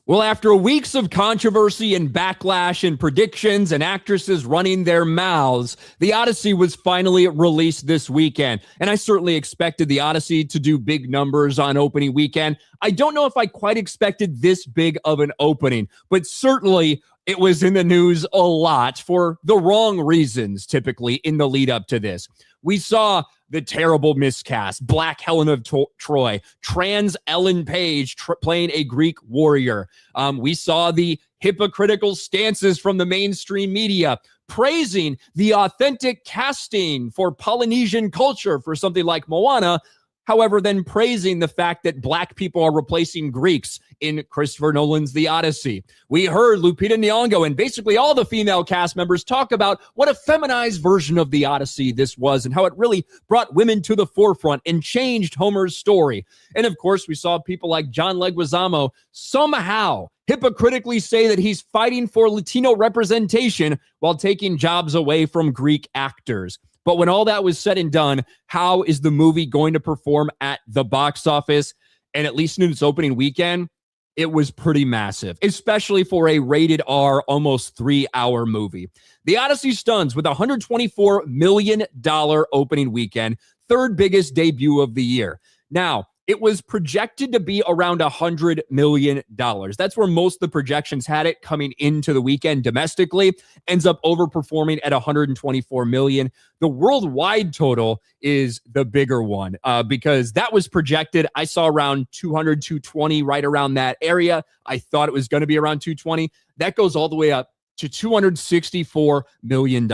Well, after weeks of controversy and backlash and predictions and actresses running their mouths, the Odyssey was finally released this weekend. And I certainly expected the Odyssey to do big numbers on opening weekend. I don't know if I quite expected this big of an opening, but certainly it was in the news a lot for the wrong reasons, typically, in the lead up to this. We saw the terrible miscast, Black Helen of Troy, trans Ellen Page playing a Greek warrior. We saw the hypocritical stances from the mainstream media praising the authentic casting for Polynesian culture for something like Moana. However, then praising the fact that Black people are replacing Greeks in Christopher Nolan's The Odyssey. We heard Lupita Nyong'o and basically all the female cast members talk about what a feminized version of The Odyssey this was and how it really brought women to the forefront and changed Homer's story. And of course, we saw people like John Leguizamo somehow hypocritically say that he's fighting for Latino representation while taking jobs away from Greek actors. But when all that was said and done, how is the movie going to perform at the box office? And at least in its opening weekend, it was pretty massive, especially for a rated R, almost 3-hour movie. The Odyssey stuns with a $124 million opening weekend, third biggest debut of the year. Now, it was projected to be around $100 million. That's where most of the projections had it coming into the weekend domestically. Ends up overperforming at $124 million. The worldwide total is the bigger one because that was projected. I saw around 200, 220, right around that area. I thought it was going to be around 220. That goes all the way up to $264 million.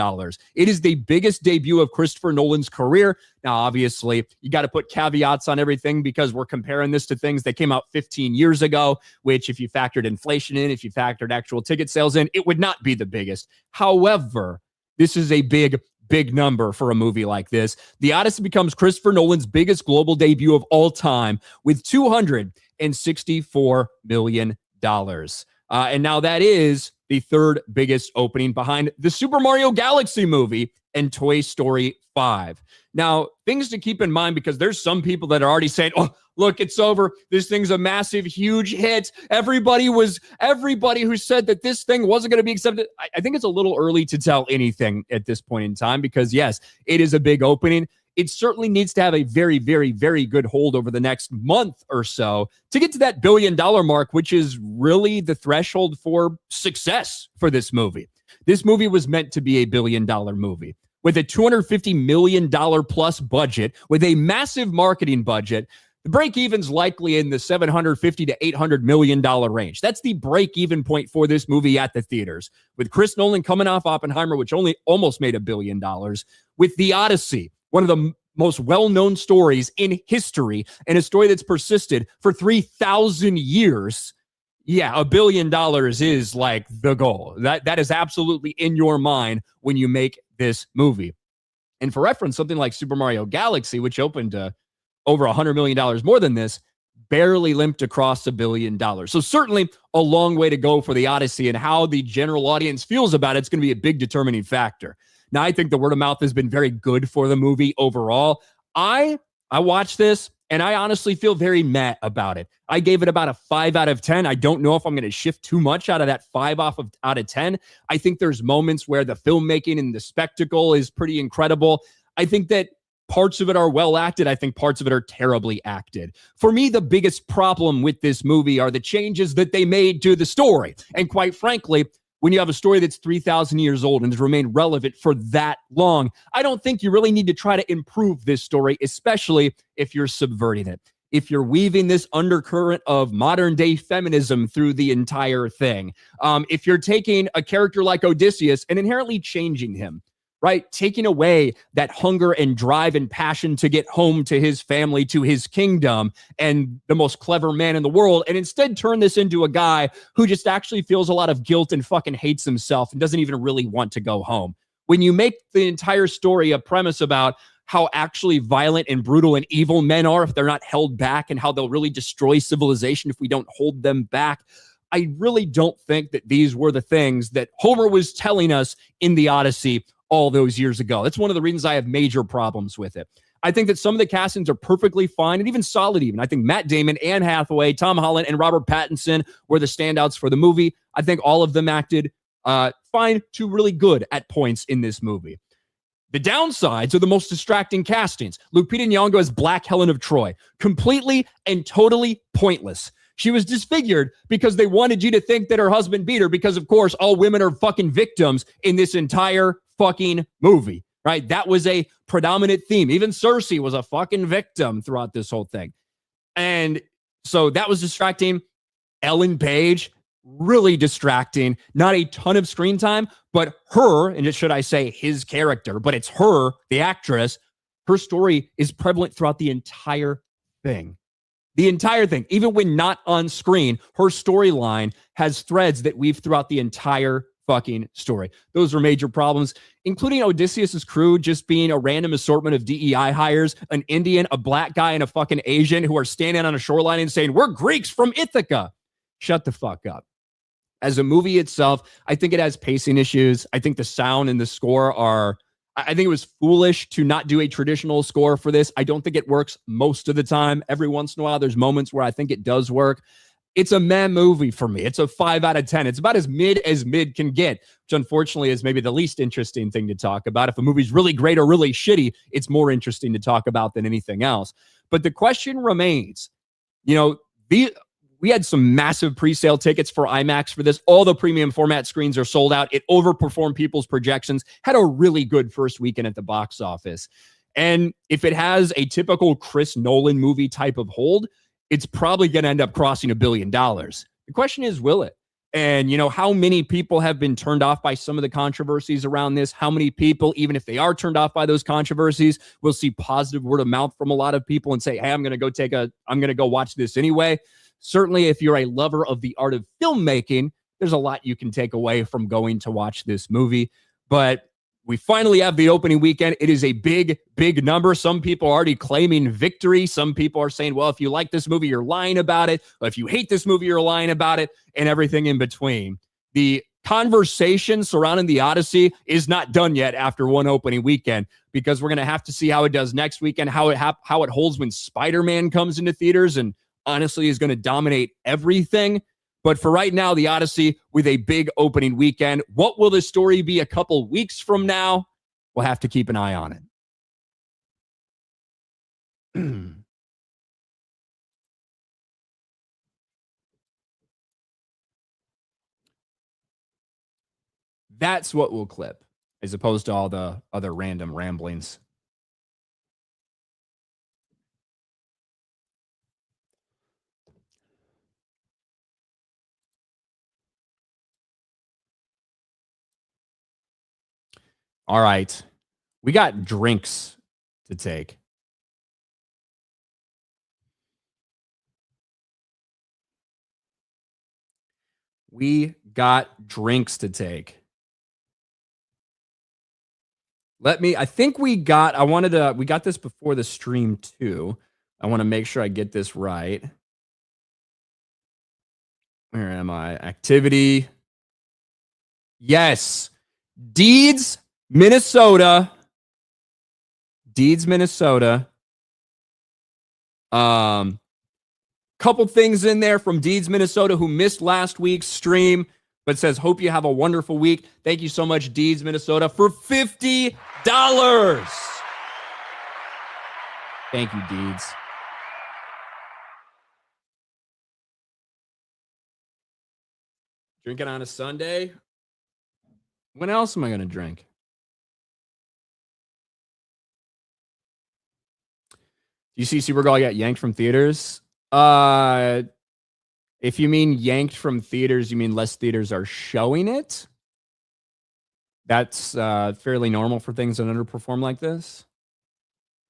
It is the biggest debut of Christopher Nolan's career. Now, obviously, you got to put caveats on everything because we're comparing this to things that came out 15 years ago, which if you factored inflation in, if you factored actual ticket sales in, it would not be the biggest. However, this is a big number for a movie like this. The Odyssey becomes Christopher Nolan's biggest global debut of all time with $264 million. And now that is the third biggest opening behind the Super Mario Galaxy movie and Toy Story 5. Now, things to keep in mind because there's some people that are already saying, oh, look, it's over. This thing's a massive, huge hit. Everybody who said that this thing wasn't going to be accepted. I think it's a little early to tell anything at this point in time because, yes, it is a big opening. It certainly needs to have a very, very, very good hold over the next month or so to get to that $1 billion mark, which is really the threshold for success for this movie. This movie was meant to be a $1 billion movie with a $250 million plus budget, with a massive marketing budget. The break-even's likely in the $750 to $800 million range. That's the break-even point for this movie at the theaters. With Chris Nolan coming off Oppenheimer, which only almost made $1 billion, with The Odyssey, one of the most well-known stories in history and a story that's persisted for 3,000 years. Yeah, $1 billion is like the goal. That is absolutely in your mind when you make this movie. And for reference, something like Super Mario Galaxy, which opened to over $100 million more than this, barely limped across $1 billion. So certainly a long way to go for The Odyssey, and how the general audience feels about it's going to be a big determining factor. Now, I think the word of mouth has been very good for the movie overall. I watched this, and I honestly feel very meh about it. I gave it about a 5 out of 10. I don't know if I'm going to shift too much out of that 5 out of 10. I think there's moments where the filmmaking and the spectacle is pretty incredible. I think that parts of it are well acted. I think parts of it are terribly acted. For me, the biggest problem with this movie are the changes that they made to the story. And quite frankly, when you have a story that's 3,000 years old and has remained relevant for that long, I don't think you really need to try to improve this story, especially if you're subverting it. If you're weaving this undercurrent of modern day feminism through the entire thing, if you're taking a character like Odysseus and inherently changing him, right? Taking away that hunger and drive and passion to get home to his family, to his kingdom, and the most clever man in the world, and instead turn this into a guy who just actually feels a lot of guilt and fucking hates himself and doesn't even really want to go home. When you make the entire story a premise about how actually violent and brutal and evil men are if they're not held back, and how they'll really destroy civilization if we don't hold them back, I really don't think that these were the things that Homer was telling us in The Odyssey all those years ago. That's one of the reasons I have major problems with it. I think that some of the castings are perfectly fine and even solid even. I think Matt Damon, Anne Hathaway, Tom Holland, and Robert Pattinson were the standouts for the movie. I think all of them acted fine to really good at points in this movie. The downsides are the most distracting castings. Lupita Nyong'o as Black Helen of Troy. Completely and totally pointless. She was disfigured because they wanted you to think that her husband beat her because, of course, all women are fucking victims in this entire fucking movie, right? That was a predominant theme. Even Cersei was a fucking victim throughout this whole thing. And so that was distracting. Ellen Page, really distracting. Not a ton of screen time, but her, and should I say his character, but it's her, the actress, her story is prevalent throughout the entire thing. The entire thing, even when not on screen, her storyline has threads that weave throughout the entire fucking story. Those are major problems, including Odysseus's crew just being a random assortment of DEI hires, an Indian, a black guy, and a fucking Asian who are standing on a shoreline and saying, "We're Greeks from Ithaca." Shut the fuck up. As a movie itself, I think it has pacing issues. I think the sound and the score I think it was foolish to not do a traditional score for this. I don't think it works most of the time. Every once in a while, there's moments where I think it does work. It's a meh movie for me. It's a 5 out of 10. It's about as mid can get, which unfortunately is maybe the least interesting thing to talk about. If a movie's really great or really shitty, it's more interesting to talk about than anything else. But the question remains, we had some massive pre-sale tickets for IMAX for this. All the premium format screens are sold out. It overperformed people's projections, had a really good first weekend at the box office. And if it has a typical Chris Nolan movie type of hold, it's probably going to end up crossing $1 billion. The question is, will it? And, how many people have been turned off by some of the controversies around this? How many people, even if they are turned off by those controversies, will see positive word of mouth from a lot of people and say, hey, I'm going to go watch this anyway. Certainly, if you're a lover of the art of filmmaking, there's a lot you can take away from going to watch this movie. But we finally have the opening weekend. It is a big, big number. Some people are already claiming victory. Some people are saying, well, if you like this movie, you're lying about it. If you hate this movie, you're lying about it, and everything in between. The conversation surrounding the Odyssey is not done yet after one opening weekend, because we're going to have to see how it does next weekend, how it holds when Spider-Man comes into theaters and honestly is going to dominate everything. But for right now, the Odyssey with a big opening weekend. What will the story be a couple weeks from now? We'll have to keep an eye on it. That's what we'll clip, as opposed to all the other random ramblings. All right. We got drinks to take. I think we got this before the stream too. I want to make sure I get this right. Where am I? Activity. Yes. Deeds, Minnesota. Couple things in there from Deeds, Minnesota, who missed last week's stream, but says, hope you have a wonderful week. Thank you so much, Deeds, Minnesota, for $50. Thank you, Deeds. Drinking on a Sunday? When else am I going to drink? Do you see Supergirl got yanked from theaters? If you mean yanked from theaters, you mean less theaters are showing it? That's fairly normal for things that underperform like this.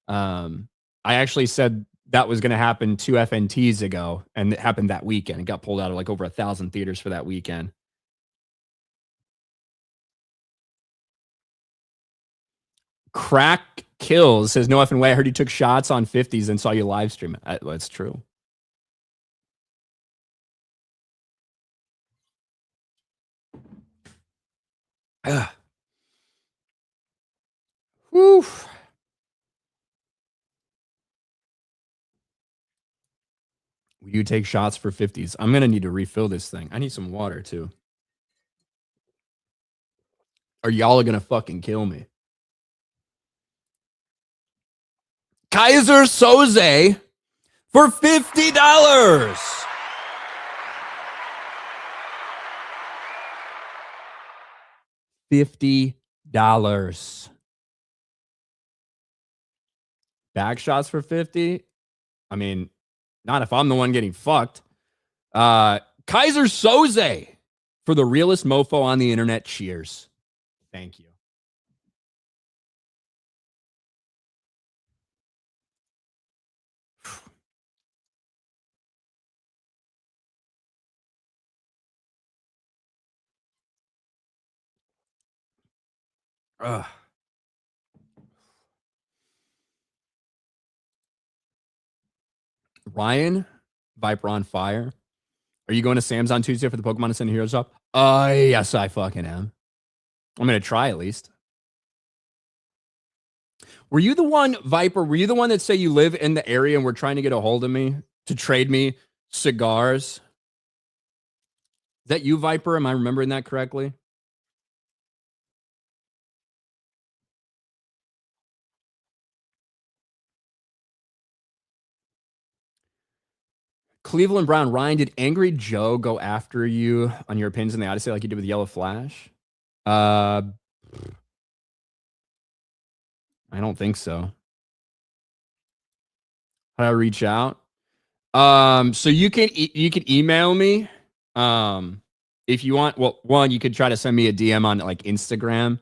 I actually said that was going to happen 2 FNTs ago, and it happened that weekend. It got pulled out of like over 1,000 theaters for that weekend. Crack Kills says, no effing way. I heard you took shots on 50s and saw you live stream it. That's true. Whew. Will you take shots for 50s? I'm going to need to refill this thing. I need some water too. Or y'all are going to fucking kill me. Kaiser Soze for $50. $50. Back shots for 50. I mean, not if I'm the one getting fucked. Kaiser Soze for the realest mofo on the internet. Cheers. Thank you. Ugh. Ryan, Viper on fire. Are you going to Sam's on Tuesday for the Pokemon Ascended Heroes Shop? Yes, I fucking am. I'm going to try at least. Were you the one, Viper, were you the one that say you live in the area and were trying to get a hold of me to trade me cigars? Is that you, Viper? Am I remembering that correctly? Cleveland Brown, Ryan, did Angry Joe go after you on your pins in the Odyssey like you did with Yellow Flash? I don't think so. How do I reach out? So you can email me if you want. Well, one, you could try to send me a DM on like Instagram.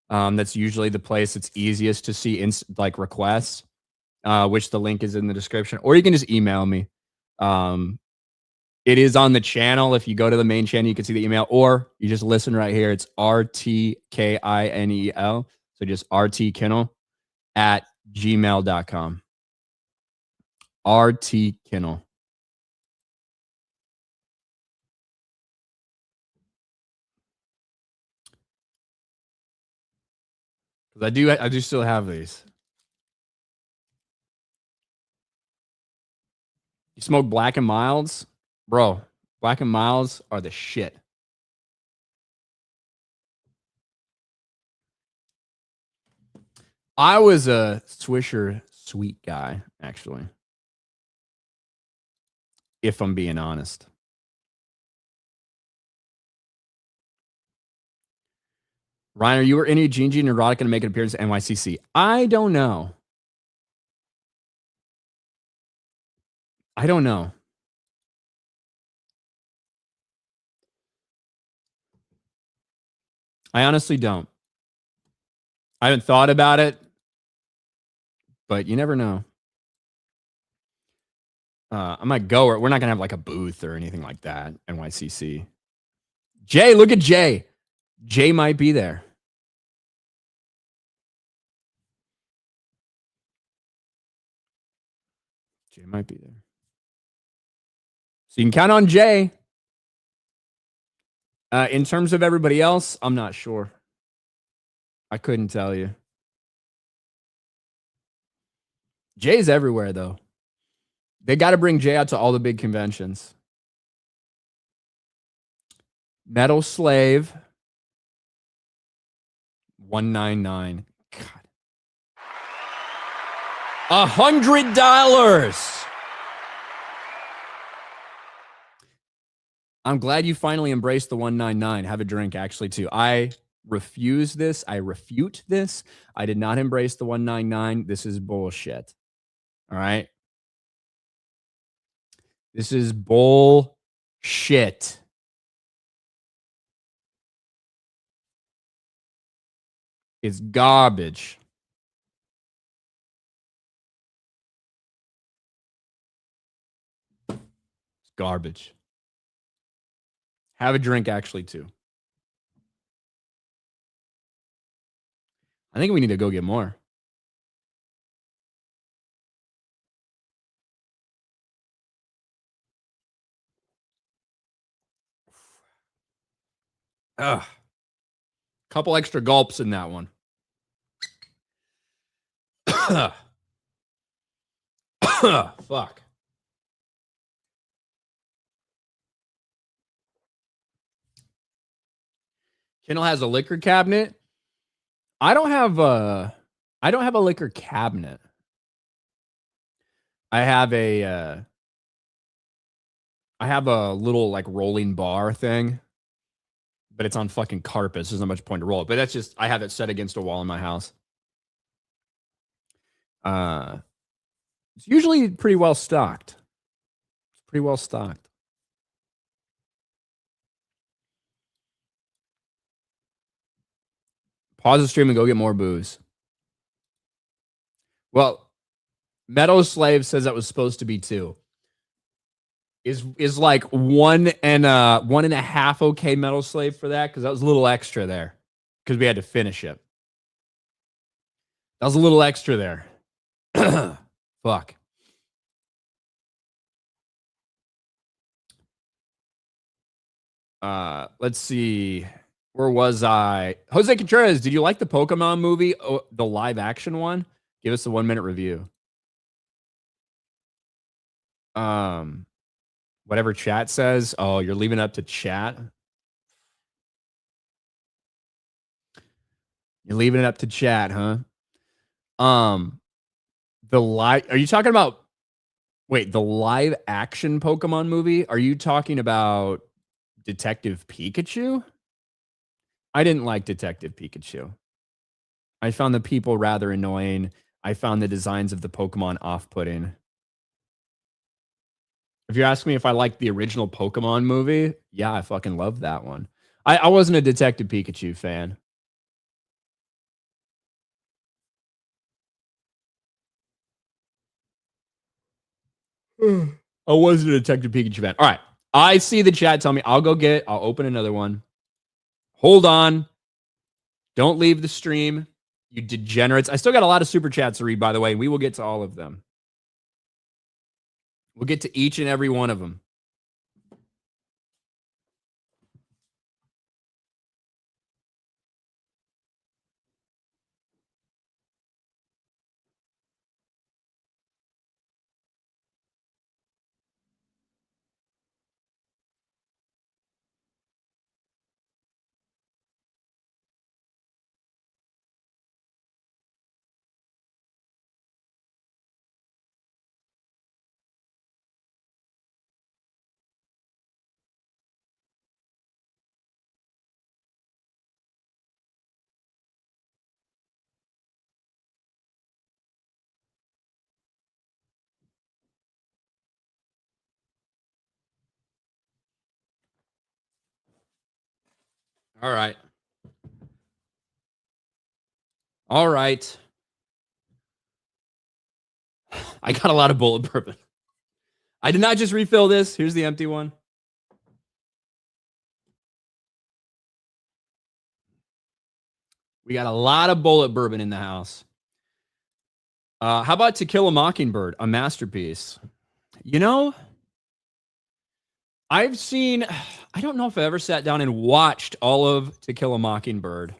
That's usually the place it's easiest to see like requests, which the link is in the description, or you can just email me. It is on the channel. If you go to the main channel, you can see the email, or you just listen right here. It's RTKINEL. So just rtkinel@gmail.com. rtkinel. Because I do still have these. You smoke Black and Milds? Bro, Black and Milds are the shit. I was a Swisher Sweet guy, actually. If I'm being honest. Ryan, are you or any Gene and Erotic going to make an appearance at NYCC? I don't know. I don't know. I honestly don't. I haven't thought about it, but you never know. I might go, or we're not going to have like a booth or anything like that. NYCC. Jay, look at Jay. Jay might be there. Jay might be there. So you can count on Jay. In terms of everybody else, I'm not sure. I couldn't tell you. Jay's everywhere, though. They got to bring Jay out to all the big conventions. Metal Slave. 199. God. $100. I'm glad you finally embraced the 199. Have a drink, actually, too. I refuse this. I refute this. I did not embrace the 199. This is bullshit. All right. This is bullshit. It's garbage. It's garbage. Have a drink, actually, too. I think we need to go get more. Ugh. Couple extra gulps in that one. Fuck. Kinel has a liquor cabinet. I don't have a liquor cabinet. I have a little like rolling bar thing, but it's on fucking carpet. So there's not much point to roll it. But that's just I have it set against a wall in my house. It's usually pretty well stocked. It's pretty well stocked. Pause the stream and go get more booze. Well, Meadow Slave says that was supposed to be 2. Is like 1.5 okay, Metal Slave, for that? Because that was a little extra there. Because we had to finish it. That was a little extra there. Fuck. Let's see. Where was I? Jose Contreras, did you like the Pokemon movie? Oh, the live action one? Give us a 1-minute review. Whatever chat says. Oh, you're leaving it up to chat? You're leaving it up to chat, huh? Are you talking about, wait, the live action Pokemon movie? Are you talking about Detective Pikachu? I didn't like Detective Pikachu. I found the people rather annoying. I found the designs of the Pokemon off-putting. If you ask me if I liked the original Pokemon movie, yeah, I fucking loved that one. I wasn't a Detective Pikachu fan. I wasn't a Detective Pikachu fan. All right. I see the chat tell me I'll open another one. Hold on. Don't leave the stream, you degenerates. I still got a lot of super chats to read, by the way, and we will get to all of them. We'll get to each and every one of them. All right. All right. I got a lot of bullet bourbon. I did not just refill this. Here's the empty one. We got a lot of bullet bourbon in the house. How about To Kill a Mockingbird, a masterpiece? You know, I don't know if I ever sat down and watched all of To Kill a Mockingbird.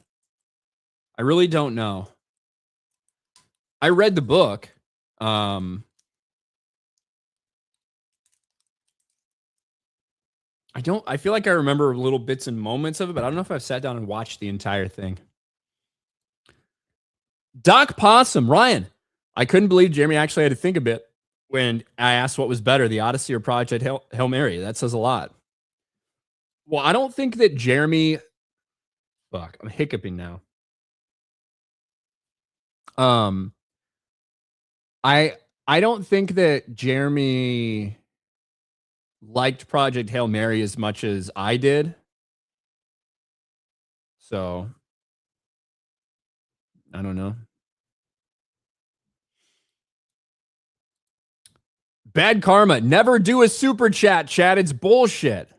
I really don't know. I read the book. I feel like I remember little bits and moments of it, but I don't know if I've sat down and watched the entire thing. Doc Possum, Ryan, I couldn't believe Jeremy actually had to think a bit when I asked what was better, the Odyssey or Project Hail Mary. That says a lot. Well, I don't think that Jeremy... Fuck, I'm hiccuping now. I don't think that Jeremy liked Project Hail Mary as much as I did. So, I don't know. Bad karma. Never do a super chat, chat. It's bullshit. What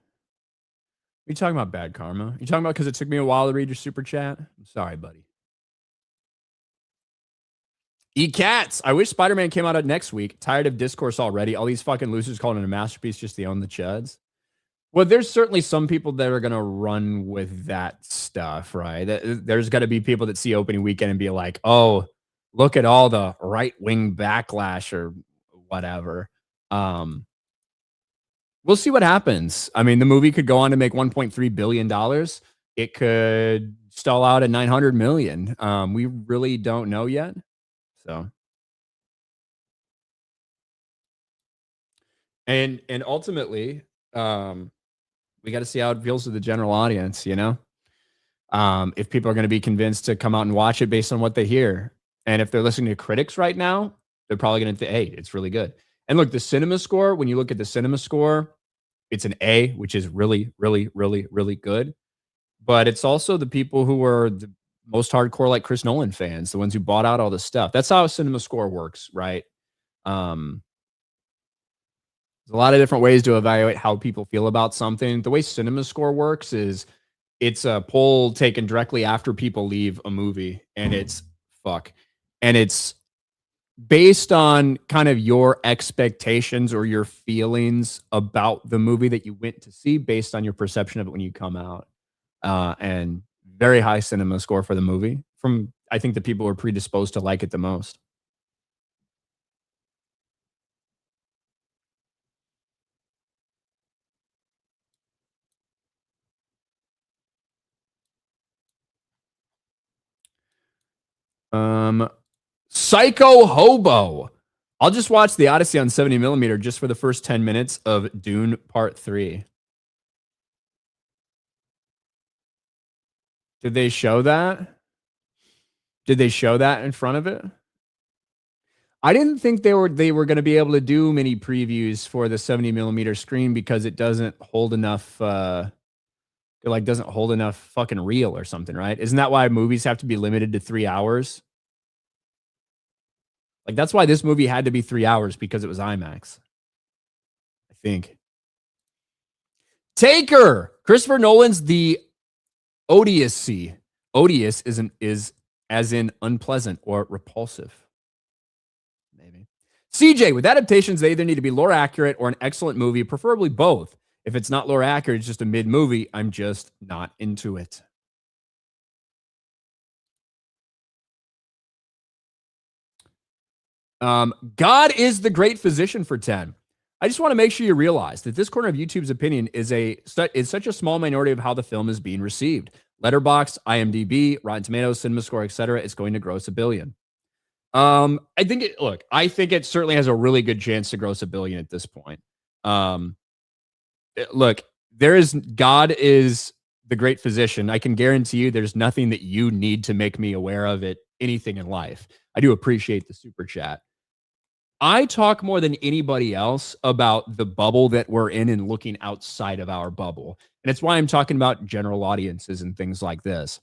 are you talking about, bad karma? You talking about because it took me a while to read your super chat? I'm sorry, buddy. E-Cats. I wish Spider-Man came out next week. Tired of discourse already. All these fucking losers calling it a masterpiece just to own the chuds. Well, there's certainly some people that are going to run with that stuff, right? There's got to be people that see opening weekend and be like, oh, look at all the right-wing backlash or whatever. We'll see what happens. I mean, the movie could go on to make $1.3 billion. it could stall out at 900 million. We really don't know yet. So, and ultimately, we got to see how it feels to the general audience, you know? If people are going to be convinced to come out and watch it based on what they hear. And if they're listening to critics right now, they're probably going to think, hey, it's really good. And look, the cinema score, when you look at the cinema score, it's an A, which is really, really, really, really good. But it's also the people who are the most hardcore, like Chris Nolan fans, the ones who bought out all this stuff. That's how a cinema score works, right? There's a lot of different ways to evaluate how people feel about something. The way cinema score works is it's a poll taken directly after people leave a movie, and it's based on kind of your expectations or your feelings about the movie that you went to see based on your perception of it when you come out. And very high cinema score for the movie from, I think, the people who are predisposed to like it the most. Psycho Hobo. I'll just watch the Odyssey on 70 millimeter just for the first 10 minutes of Dune Part 3. Did they show that? Did they show that in front of it? I didn't think they were going to be able to do many previews for the 70 millimeter screen because it doesn't hold enough. It doesn't hold enough fucking reel or something, right? Isn't that why movies have to be limited to 3 hours? Like, that's why this movie had to be 3 hours, because it was IMAX, I think. Taker, Christopher Nolan's The Odyssey. Odious is as in unpleasant or repulsive. Maybe. CJ, with adaptations, they either need to be lore accurate or an excellent movie, preferably both. If it's not lore accurate, it's just a mid movie, I'm just not into it. God is the great physician for 10. I just want to make sure you realize that this corner of YouTube's opinion is such a small minority of how the film is being received. Letterboxd, IMDb, Rotten Tomatoes, CinemaScore, etc. It's going to gross $1 billion. I think it certainly has a really good chance to gross $1 billion at this point. Look, God is the great physician. I can guarantee you there's nothing that you need to make me aware of anything in life. I do appreciate the super chat. I talk more than anybody else about the bubble that we're in and looking outside of our bubble. And it's why I'm talking about general audiences and things like this.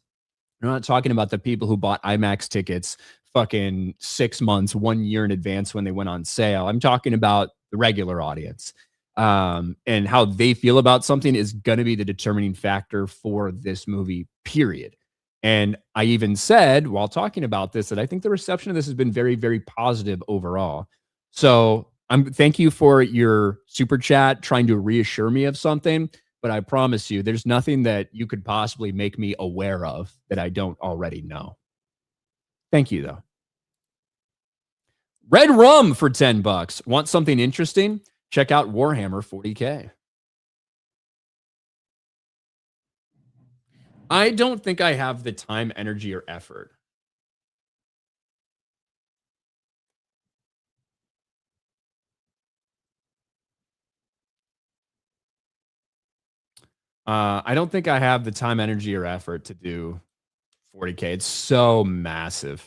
I'm not talking about the people who bought IMAX tickets fucking 6 months, 1 year in advance when they went on sale. I'm talking about the regular audience. And how they feel about something is going to be the determining factor for this movie, period. And I even said while talking about this that I think the reception of this has been very, very positive overall. So thank you for your super chat trying to reassure me of something, but I promise you there's nothing that you could possibly make me aware of that I don't already know. Thank you, though. Red Rum for $10. Want something interesting? Check out Warhammer 40K. I don't think I have the time, energy, or effort. I don't think I have the time, energy, or effort to do 40K. It's so massive.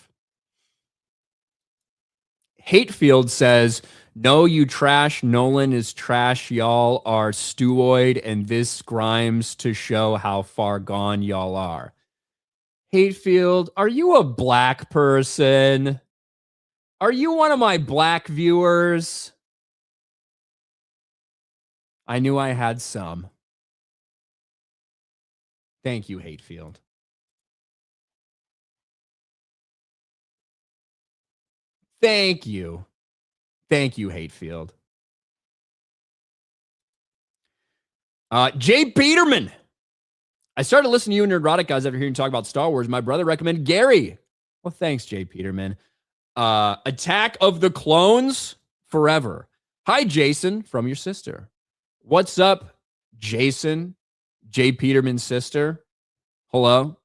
Hatefield says, no, you trash. Nolan is trash. Y'all are stewoid, and this Grimes to show how far gone y'all are. Hatefield, are you a black person? Are you one of my black viewers? I knew I had some. Thank you, Hatefield. Thank you. Thank you, Hatefield. Jay Peterman. I started listening to you and Neurotic Guys after hearing you talk about Star Wars. My brother recommended Gary. Well, thanks, Jay Peterman. Attack of the Clones forever. Hi, Jason, from your sister. What's up, Jason? Jay Peterman's sister. Hello.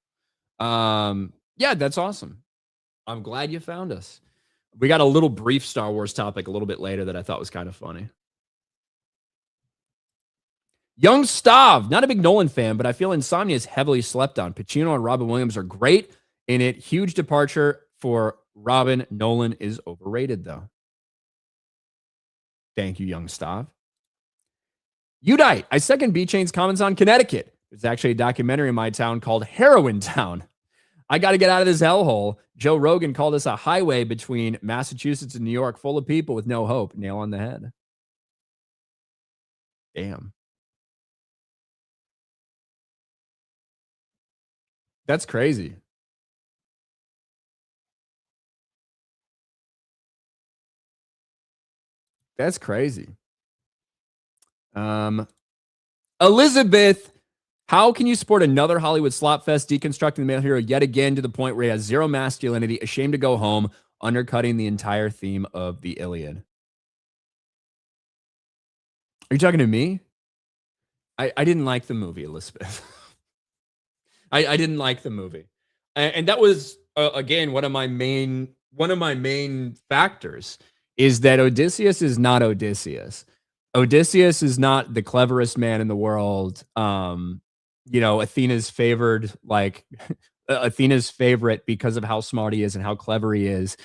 Yeah, that's awesome. I'm glad you found us. We got a little brief Star Wars topic a little bit later that I thought was kind of funny. Young Stav, not a big Nolan fan, but I feel Insomnia is heavily slept on. Pacino and Robin Williams are great in it. Huge departure for Robin. Nolan is overrated, though. Thank you, Young Stav. Udite, I second B-Chain's comments on Connecticut. There's actually a documentary in my town called Heroin Town. I got to get out of this hellhole. Joe Rogan called us a highway between Massachusetts and New York full of people with no hope. Nail on the head. Damn. That's crazy. That's crazy. Elizabeth, how can you support another Hollywood slop fest deconstructing the male hero yet again to the point where he has zero masculinity, ashamed to go home, undercutting the entire theme of the Iliad? Are you talking to me? I didn't like the movie, Elizabeth. I didn't like the movie, and that was again one of my main factors is that Odysseus is not Odysseus. Odysseus is not the cleverest man in the world. Athena's favored, like Athena's favorite because of how smart he is and how clever he is.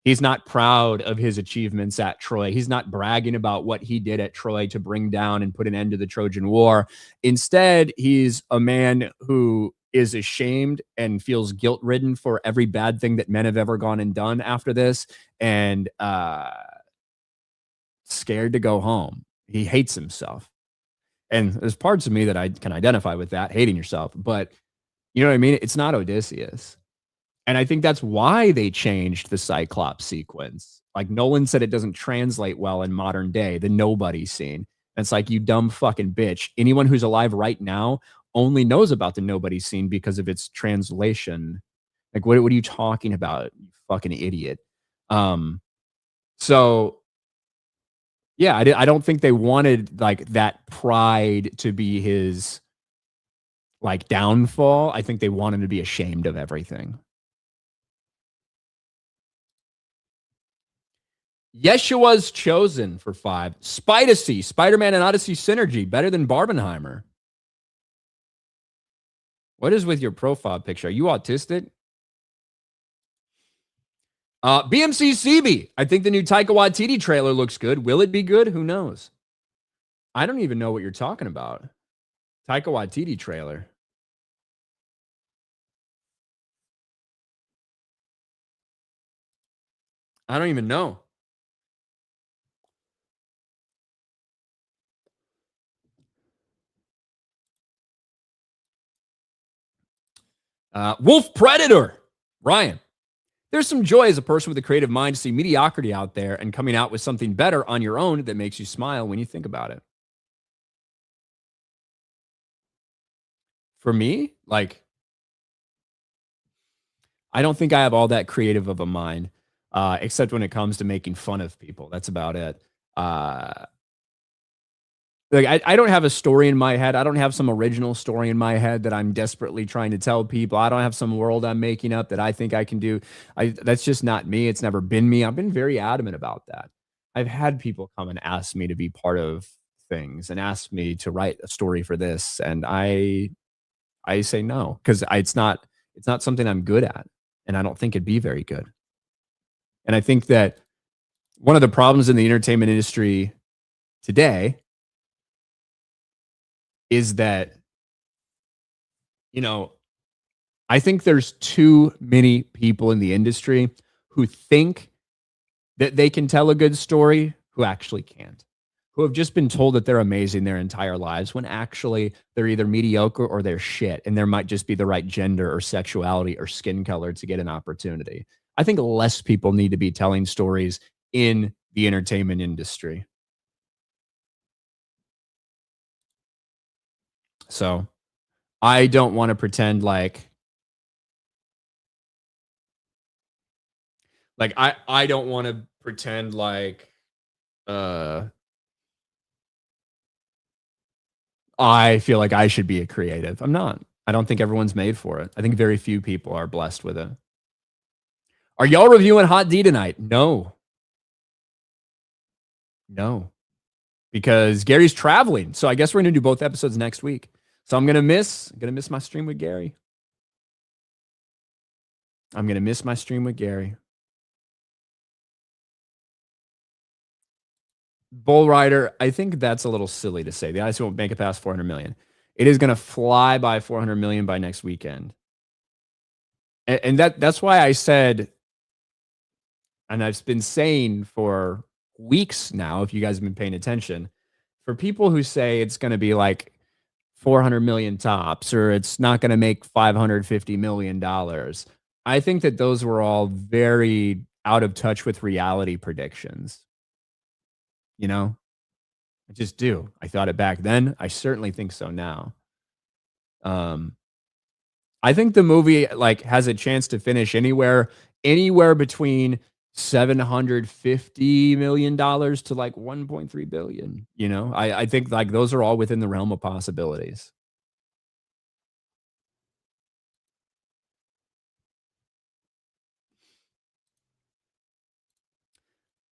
He's not proud of his achievements at Troy. He's not bragging about what he did at Troy to bring down and put an end to the Trojan War. Instead, he's a man who is ashamed and feels guilt-ridden for every bad thing that men have ever gone and done after this, and scared to go home. He hates himself. And there's parts of me that I can identify with that, hating yourself. But you know what I mean? It's not Odysseus. And I think that's why they changed the Cyclops sequence. Like Nolan said, it doesn't translate well in modern day, the nobody scene. And it's like, you dumb fucking bitch. Anyone who's alive right now only knows about the nobody scene because of its translation. Like, what are you talking about, you fucking idiot? So yeah, I don't think they wanted like that pride to be his like downfall. I think they wanted to be ashamed of everything. Yeshua's Chosen for 5. Spidacy, Spider-Man and Odyssey synergy, better than Barbenheimer. What is with your profile picture? Are you autistic? BMC CB, I think the new Taika Waititi trailer looks good. Will it be good? Who knows? I don't even know what you're talking about. Taika Waititi trailer. I don't even know. Wolf Predator. Ryan. There's some joy as a person with a creative mind to see mediocrity out there and coming out with something better on your own that makes you smile when you think about it. For me, like, I don't think I have all that creative of a mind, except when it comes to making fun of people. That's about it. Like I don't have a story in my head. I don't have some original story in my head that I'm desperately trying to tell people. I don't have some world I'm making up that I think I can do. That's just not me. It's never been me. I've been very adamant about that. I've had people come and ask me to be part of things and ask me to write a story for this, and I say no because it's not something I'm good at, and I don't think it'd be very good. And I think that one of the problems in the entertainment industry today is that, I think there's too many people in the industry who think that they can tell a good story who actually can't, who have just been told that they're amazing their entire lives when actually they're either mediocre or they're shit. And there might just be the right gender or sexuality or skin color to get an opportunity. I think less people need to be telling stories in the entertainment industry. So I don't want to pretend like I don't want to pretend like I feel like I should be a creative. I'm not. I don't think everyone's made for it. I think very few people are blessed with it. Are y'all reviewing Hot D tonight? No. Because Gary's traveling. So I guess we're going to do both episodes next week. So I'm going to miss my stream with Gary. Bull Rider, I think that's a little silly to say. The Odyssey won't make it past 400 million. It is going to fly by 400 million by next weekend. And that's why I said, and I've been saying for weeks now, if you guys have been paying attention, for people who say it's going to be like 400 million tops or it's not going to make $550 million, I think that those were all very out of touch with reality predictions. You know, I just do. I thought it back then. I certainly think so now. I think the movie like has a chance to finish anywhere between $750 million to like 1.3 billion. You know, I think like those are all within the realm of possibilities.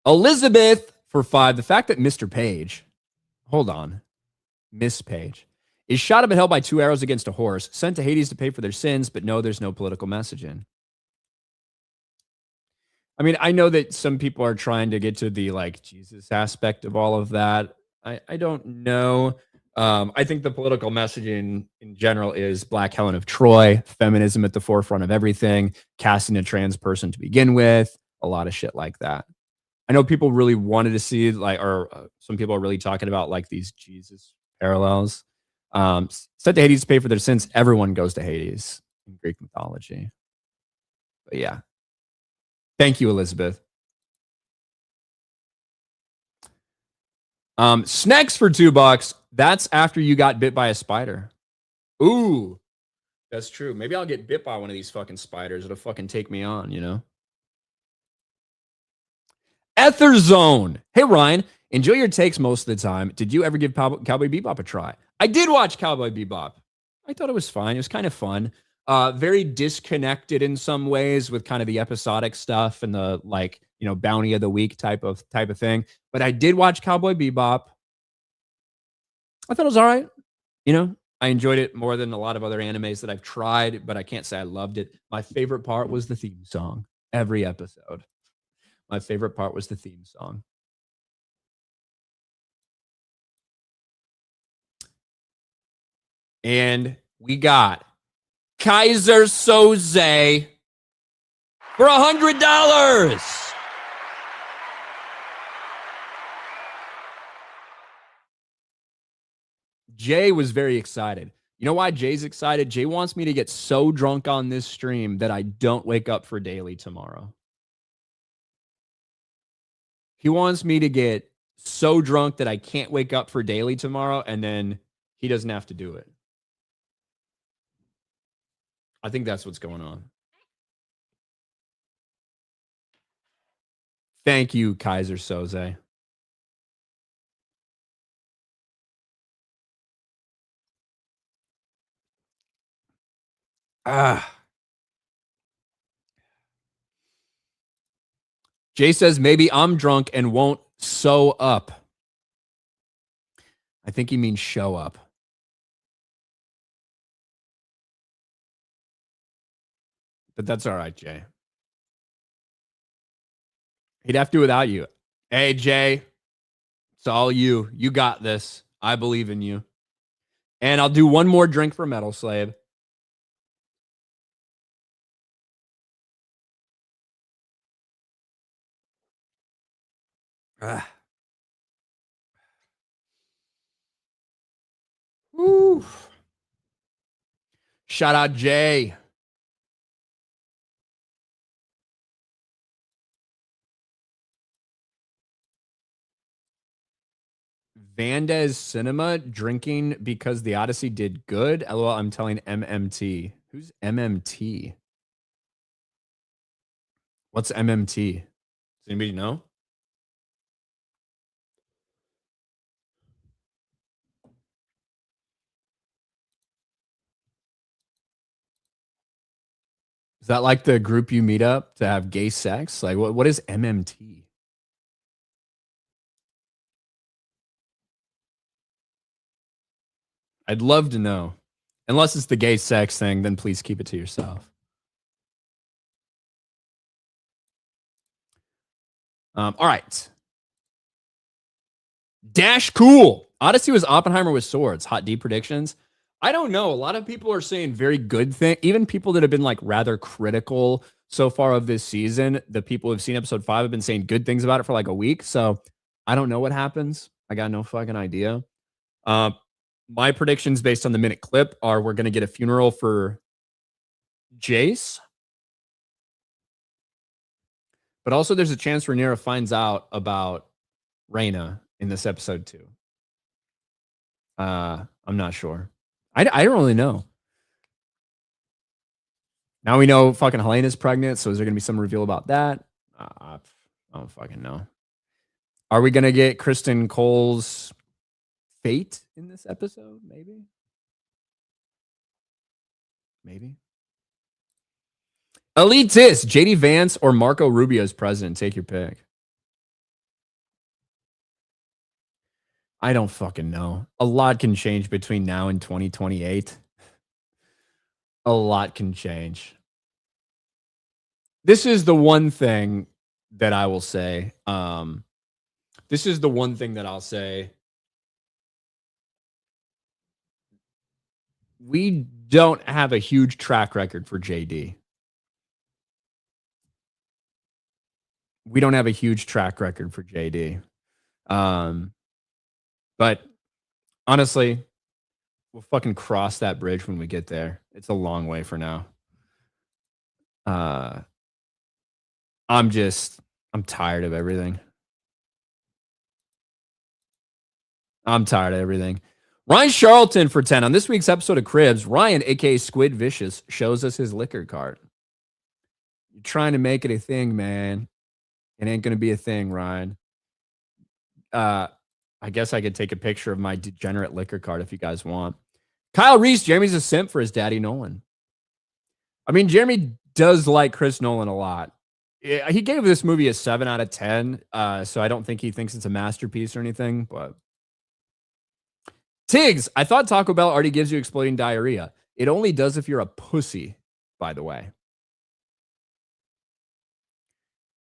Elizabeth for 5. The fact that Mr. Page, hold on, Miss Page, is shot up and held by 2 arrows against a horse, sent to Hades to pay for their sins, but no, there's no political message in. I mean, I know that some people are trying to get to the like Jesus aspect of all of that. I don't know. I think the political messaging in general is Black Helen of Troy, feminism at the forefront of everything, casting a trans person to begin with, a lot of shit like that. I know people really wanted to see like, or some people are really talking about like these Jesus parallels. Sent to Hades to pay for their sins. Everyone goes to Hades in Greek mythology. But yeah. Thank you, Elizabeth. Snacks for $2. That's after you got bit by a spider. Ooh, that's true. Maybe I'll get bit by one of these fucking spiders. It'll fucking take me on, you know? Ether Zone. Hey, Ryan, enjoy your takes most of the time. Did you ever give Cowboy Bebop a try? I did watch Cowboy Bebop. I thought it was fine. It was kind of fun. Very disconnected in some ways with kind of the episodic stuff and the like, you know, bounty of the week type of thing. But I did watch Cowboy Bebop. I thought it was all right. You know, I enjoyed it more than a lot of other animes that I've tried, but I can't say I loved it. My favorite part was the theme song every episode. My favorite part was the theme song. And we got Kaiser Soze for $100. Jay was very excited. You know why Jay's excited? Jay wants me to get so drunk on this stream that I don't wake up for daily tomorrow. He wants me to get so drunk that I can't wake up for daily tomorrow, and then he doesn't have to do it. I think that's what's going on. Thank you, Kaiser Soze. Jay says, maybe I'm drunk and won't sew up. I think he means show up. But that's all right, Jay. He'd have to do without you. Hey, Jay, it's all you. You got this. I believe in you. And I'll do one more drink for Metal Slave. Woo. Shout out, Jay. Vandes Cinema drinking because the Odyssey did good. LOL, I'm telling MMT. Who's MMT? What's MMT? Does anybody know? that like the group you meet up to have gay sex? Like what is MMT? I'd love to know. Unless it's the gay sex thing, then please keep it to yourself. All right. Dash cool. Odyssey was Oppenheimer with swords. Hot D predictions. I don't know. A lot of people are saying very good thing. Even people that have been like rather critical so far of this season, the people who've seen episode 5 have been saying good things about it for like a week. So I don't know what happens. I got no fucking idea. My predictions based on the minute clip are we're going to get a funeral for Jace. But also there's a chance Rhaenyra finds out about Rhaena in this episode too. I'm not sure. I don't really know. Now we know fucking Helena's pregnant, so is there going to be some reveal about that? I don't fucking know. Are we going to get Kristen Cole's fate in this episode? Maybe. Maybe. Elitist, JD Vance or Marco Rubio's president? Take your pick. I don't fucking know. A lot can change between now and 2028. A lot can change. This is the one thing that I will say. This is the one thing that I'll say. We don't have a huge track record for JD. We don't have a huge track record for JD. But honestly, we'll fucking cross that bridge when we get there. It's a long way for now. I'm tired of everything. I'm tired of everything. Ryan Charlton for 10. On this week's episode of Cribs, Ryan, aka Squid Vicious, shows us his liquor cart. You're trying to make it a thing, man. It ain't going to be a thing, Ryan. I guess I could take a picture of my degenerate liquor card if you guys want. Kyle Reese, Jeremy's a simp for his daddy Nolan. I mean, Jeremy does like Chris Nolan a lot. He gave this movie a 7 out of 10, so I don't think he thinks it's a masterpiece or anything, but... Tiggs, I thought Taco Bell already gives you exploding diarrhea. It only does if you're a pussy, by the way.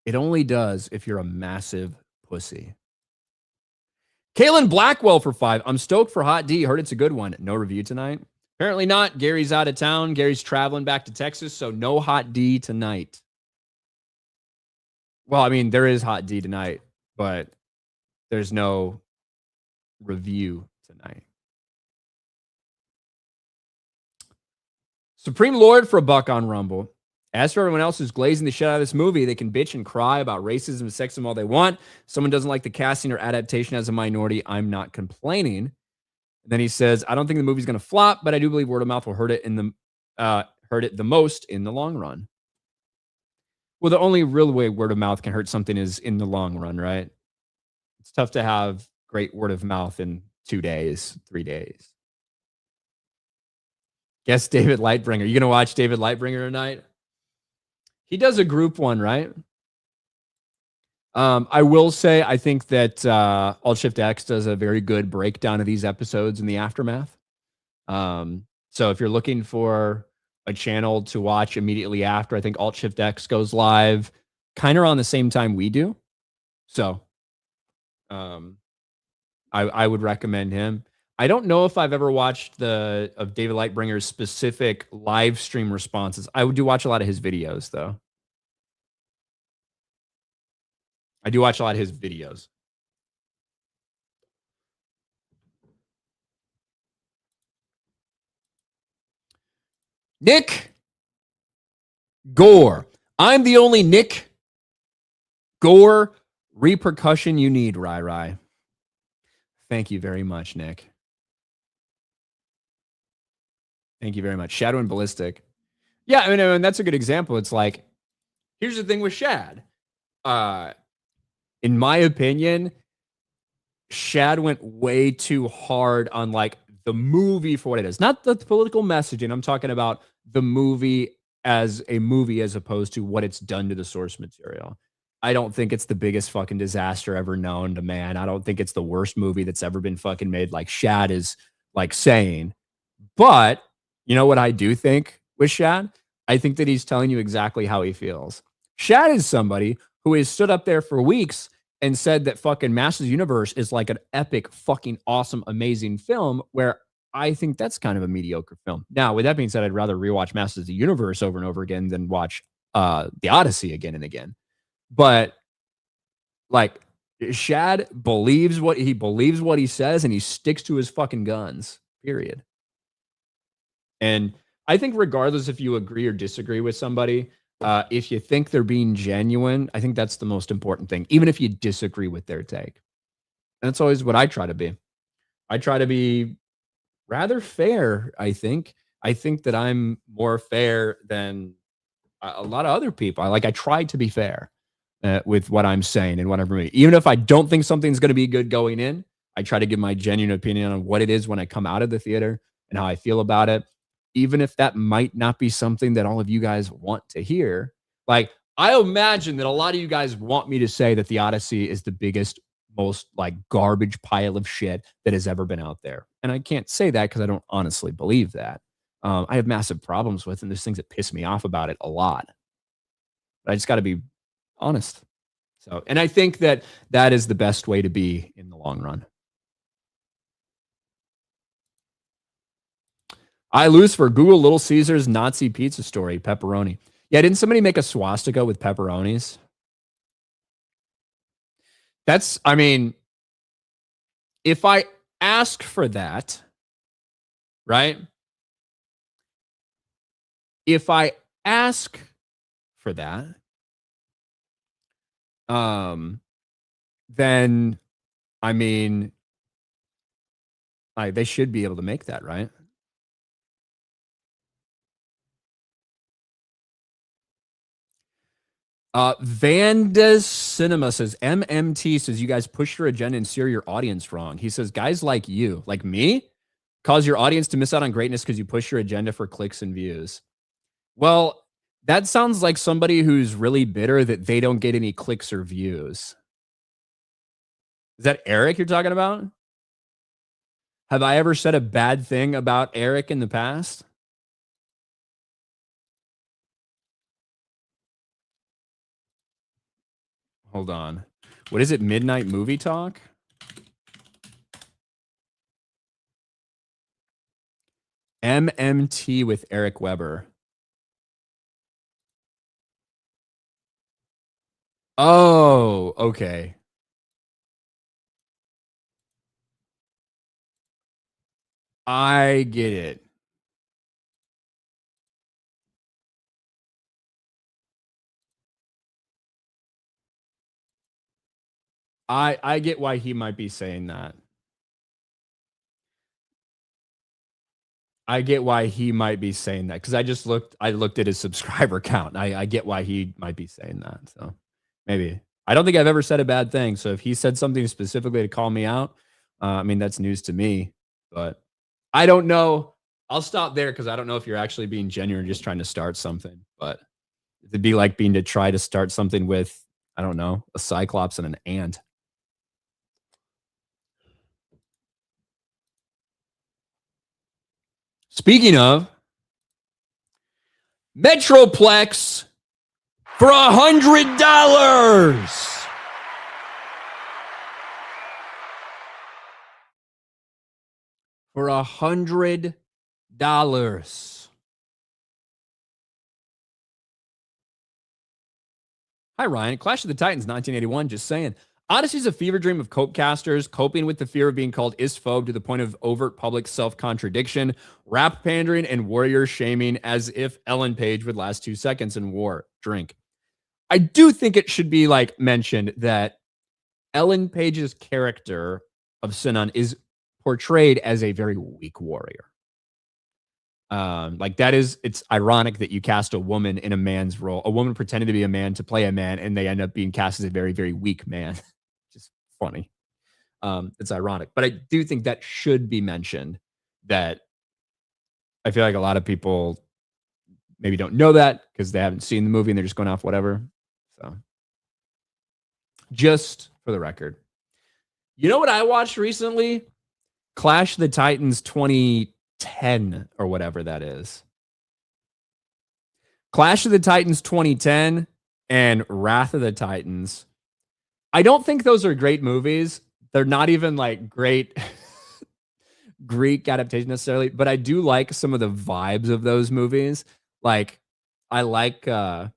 It only does if you're a massive pussy. Kaylin Blackwell for 5. I'm stoked for Hot D. Heard it's a good one. No review tonight? Apparently not. Gary's out of town. Gary's traveling back to Texas, so no Hot D tonight. Well, I mean, there is Hot D tonight, but there's no review tonight. Supreme Lord for $1 on Rumble. As for everyone else who's glazing the shit out of this movie, they can bitch and cry about racism and sexism all they want. Someone doesn't like the casting or adaptation as a minority. I'm not complaining. And then he says, I don't think the movie's going to flop, but I do believe word of mouth will hurt it the most in the long run. Well, the only real way word of mouth can hurt something is in the long run, right? It's tough to have great word of mouth in 2 days, 3 days. Guess David Lightbringer. You going to watch David Lightbringer tonight? He does a group one, right? I will say, I think that Alt Shift X does a very good breakdown of these episodes in the aftermath. So if you're looking for a channel to watch immediately after, I think Alt Shift X goes live kind of around the same time we do. So I would recommend him. I don't know if I've ever watched of David Lightbringer's specific live stream responses. I do watch a lot of his videos, though. I do watch a lot of his videos. Nick Gore. I'm the only Nick Gore repercussion you need, Rai. Thank you very much, Nick. Thank you very much. Shadow and Ballistic. Yeah, I mean, that's a good example. It's like, here's the thing with Shad. In my opinion, Shad went way too hard on like the movie for what it is. Not the political messaging. I'm talking about the movie as a movie as opposed to what it's done to the source material. I don't think it's the biggest fucking disaster ever known to man. I don't think it's the worst movie that's ever been fucking made, like Shad is like saying. But you know what I do think with Shad? I think that he's telling you exactly how he feels. Shad is somebody who has stood up there for weeks and said that fucking Masters of the Universe is like an epic, fucking awesome, amazing film, where I think that's kind of a mediocre film. Now, with that being said, I'd rather rewatch Masters of the Universe over and over again than watch the Odyssey again and again. But like Shad believes what he says, and he sticks to his fucking guns. Period. And I think regardless if you agree or disagree with somebody, if you think they're being genuine, I think that's the most important thing, even if you disagree with their take. And that's always what I try to be. I try to be rather fair, I think. I think that I'm more fair than a lot of other people. I try to be fair with what I'm saying and whatever. Even if I don't think something's going to be good going in, I try to give my genuine opinion on what it is when I come out of the theater and how I feel about it. Even if that might not be something that all of you guys want to hear. Like, I imagine that a lot of you guys want me to say that the Odyssey is the biggest, most like garbage pile of shit that has ever been out there. And I can't say that because I don't honestly believe that. I have massive problems with, and there's things that piss me off about it a lot. But I just got to be honest. So, and I think that that is the best way to be in the long run. I lose for Google Little Caesars Nazi pizza story, pepperoni. Yeah, didn't somebody make a swastika with pepperonis? That's, I mean, if I ask for that, right? If I ask for that, then, I mean, they should be able to make that, right? Vanda's Cinema says, MMT says, you guys push your agenda and steer your audience wrong. He says, guys like you, like me, cause your audience to miss out on greatness because you push your agenda for clicks and views. Well, that sounds like somebody who's really bitter that they don't get any clicks or views. Is that Eric you're talking about? Have I ever said a bad thing about Eric in the past? Hold on. What is it? Midnight Movie Talk? MMT with Eric Weber. Oh, okay. I get it. I get why he might be saying that. I get why he might be saying that because I looked at his subscriber count. I get why he might be saying that. So maybe. I don't think I've ever said a bad thing. So if he said something specifically to call me out, I mean, that's news to me. But I don't know. I'll stop there because I don't know if you're actually being genuine or just trying to start something. But it'd be like being to try to start something with, I don't know, a cyclops and an ant. Speaking of, Metroplex for $100. For $100. Hi, Ryan. Clash of the Titans, 1981. Just saying. Odyssey is a fever dream of cope casters, coping with the fear of being called isphobe to the point of overt public self-contradiction, rap pandering, and warrior shaming as if Ellen Page would last 2 seconds in war. Drink. I do think it should be like mentioned that Ellen Page's character of Sinan is portrayed as a very weak warrior. Like that is, it's ironic that you cast a woman in a man's role, a woman pretending to be a man to play a man, and they end up being cast as a very, very weak man. Just funny. It's ironic, but I do think that should be mentioned that I feel like a lot of people maybe don't know that because they haven't seen the movie and they're just going off whatever. So, just for the record. You know what I watched recently? Clash of the Titans 2010 or whatever that is. Clash of the Titans 2010 and Wrath of the Titans. I don't think those are great movies. They're not even like great Greek adaptation necessarily, but I do like some of the vibes of those movies. Like I like because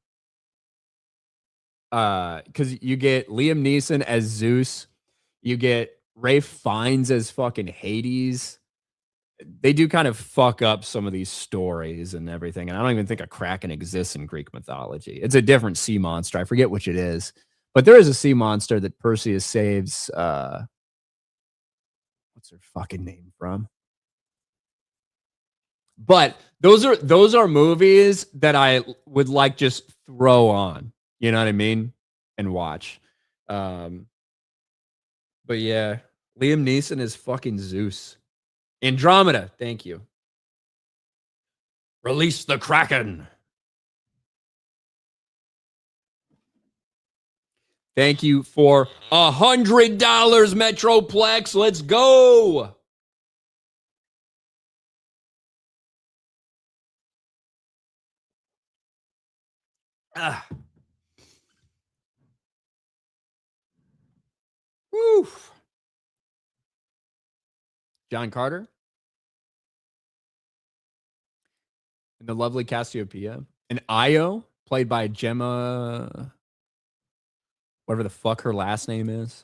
you get Liam Neeson as Zeus, you get Ralph Fiennes as fucking Hades. They do kind of fuck up some of these stories and everything. And I don't even think a Kraken exists in Greek mythology. It's a different sea monster. I forget which it is. But there is a sea monster that Perseus saves. What's her fucking name from? But those are movies that I would like just throw on. You know what I mean? And watch. But yeah, Liam Neeson is fucking Zeus. Andromeda, thank you. Release the Kraken. Thank you for $100, Metroplex. Let's go. Woo. John Carter. And the lovely Cassiopeia. And Io, played by Gemma, whatever the fuck her last name is.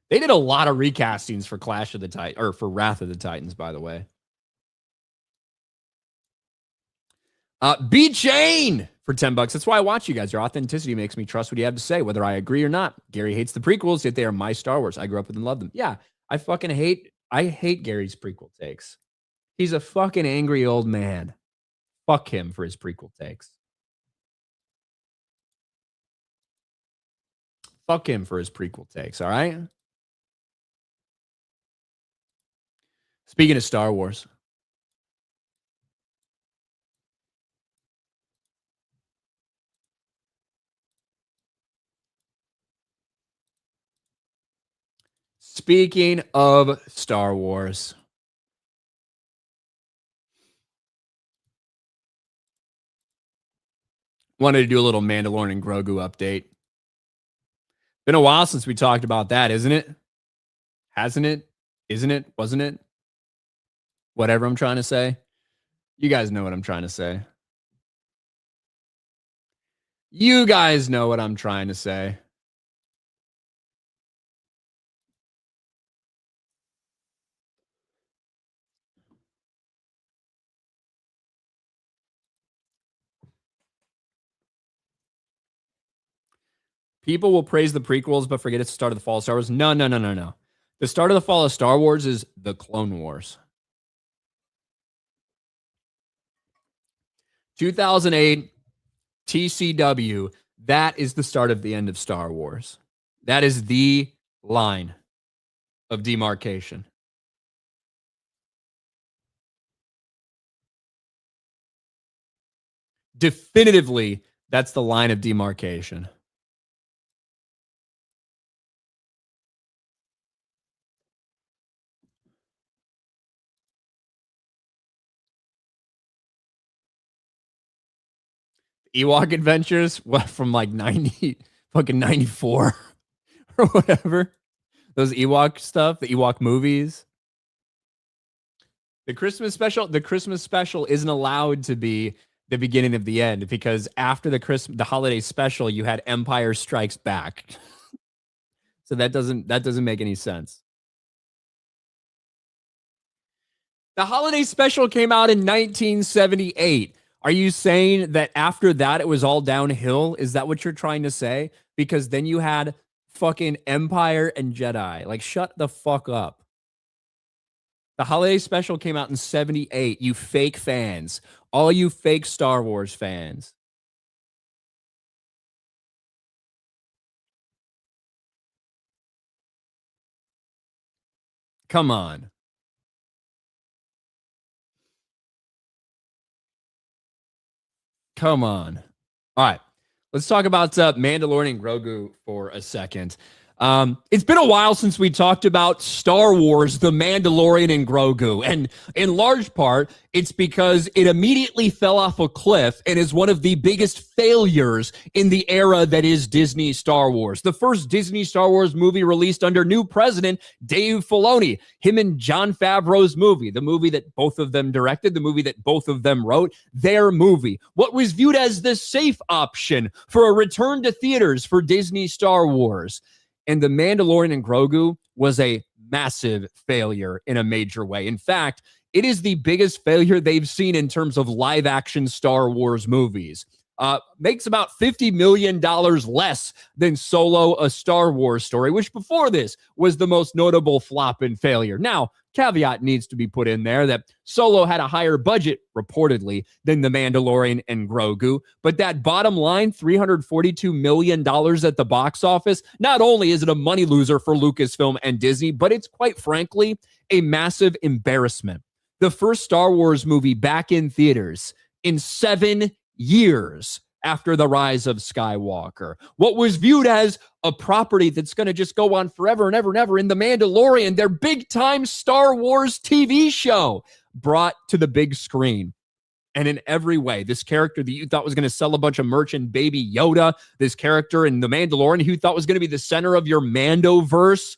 They did a lot of recastings for Clash of the Titans, or for Wrath of the Titans, by the way. B-Chain for $10. That's why I watch you guys. Your authenticity makes me trust what you have to say, whether I agree or not. Gary hates the prequels, yet they are my Star Wars. I grew up with and love them. Yeah, I hate Gary's prequel takes. He's a fucking angry old man. Fuck him for his prequel takes. Fuck him for his prequel takes, all right? Speaking of Star Wars. Speaking of Star Wars. Wanted to do a little Mandalorian and Grogu update. Been a while since we talked about that, isn't it? Hasn't it? Isn't it? Wasn't it? Whatever I'm trying to say. You guys know what I'm trying to say. You guys know what I'm trying to say. People will praise the prequels, but forget it's the start of the fall of Star Wars. No. The start of the fall of Star Wars is the Clone Wars. 2008, TCW. That is the start of the end of Star Wars. That is the line of demarcation. Definitively, that's the line of demarcation. Ewok Adventures, what, from like 90, fucking 94 or whatever. Those Ewok stuff, the Ewok movies. The Christmas special isn't allowed to be the beginning of the end because after the holiday special, you had Empire Strikes Back. So that doesn't make any sense. The holiday special came out in 1978. Are you saying that after that it was all downhill? Is that what you're trying to say? Because then you had fucking Empire and Jedi. Like, shut the fuck up. The holiday special came out in 78. You fake fans. All you fake Star Wars fans. Come on. Come on. All right. Let's talk about Mandalorian and Grogu for a second. It's been a while since we talked about Star Wars, The Mandalorian and Grogu. And in large part, it's because it immediately fell off a cliff and is one of the biggest failures in the era that is Disney Star Wars. The first Disney Star Wars movie released under new president, Dave Filoni, him and Jon Favreau's movie, the movie that both of them directed, the movie that both of them wrote, their movie. What was viewed as the safe option for a return to theaters for Disney Star Wars. And The Mandalorian and Grogu was a massive failure in a major way. In fact, it is the biggest failure they've seen in terms of live action Star Wars movies. Makes about $50 million less than Solo, A Star Wars Story, which before this was the most notable flop and failure. Now, caveat needs to be put in there that Solo had a higher budget, reportedly, than The Mandalorian and Grogu. But that bottom line, $342 million at the box office, not only is it a money loser for Lucasfilm and Disney, but it's quite frankly a massive embarrassment. The first Star Wars movie back in theaters in 7 years after the rise of Skywalker. What was viewed as a property that's going to just go on forever and ever and ever in The Mandalorian, their big-time Star Wars TV show, brought to the big screen. And in every way, this character that you thought was going to sell a bunch of merch and Baby Yoda, this character in The Mandalorian who you thought was going to be the center of your Mandoverse,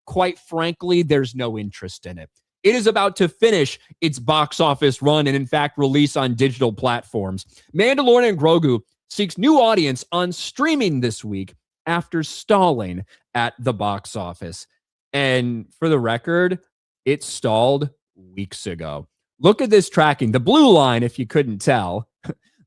quite frankly, there's no interest in it. It is about to finish its box office run and, in fact, release on digital platforms. Mandalorian and Grogu seeks new audience on streaming this week after stalling at the box office. And for the record, it stalled weeks ago. Look at this tracking. The blue line, if you couldn't tell,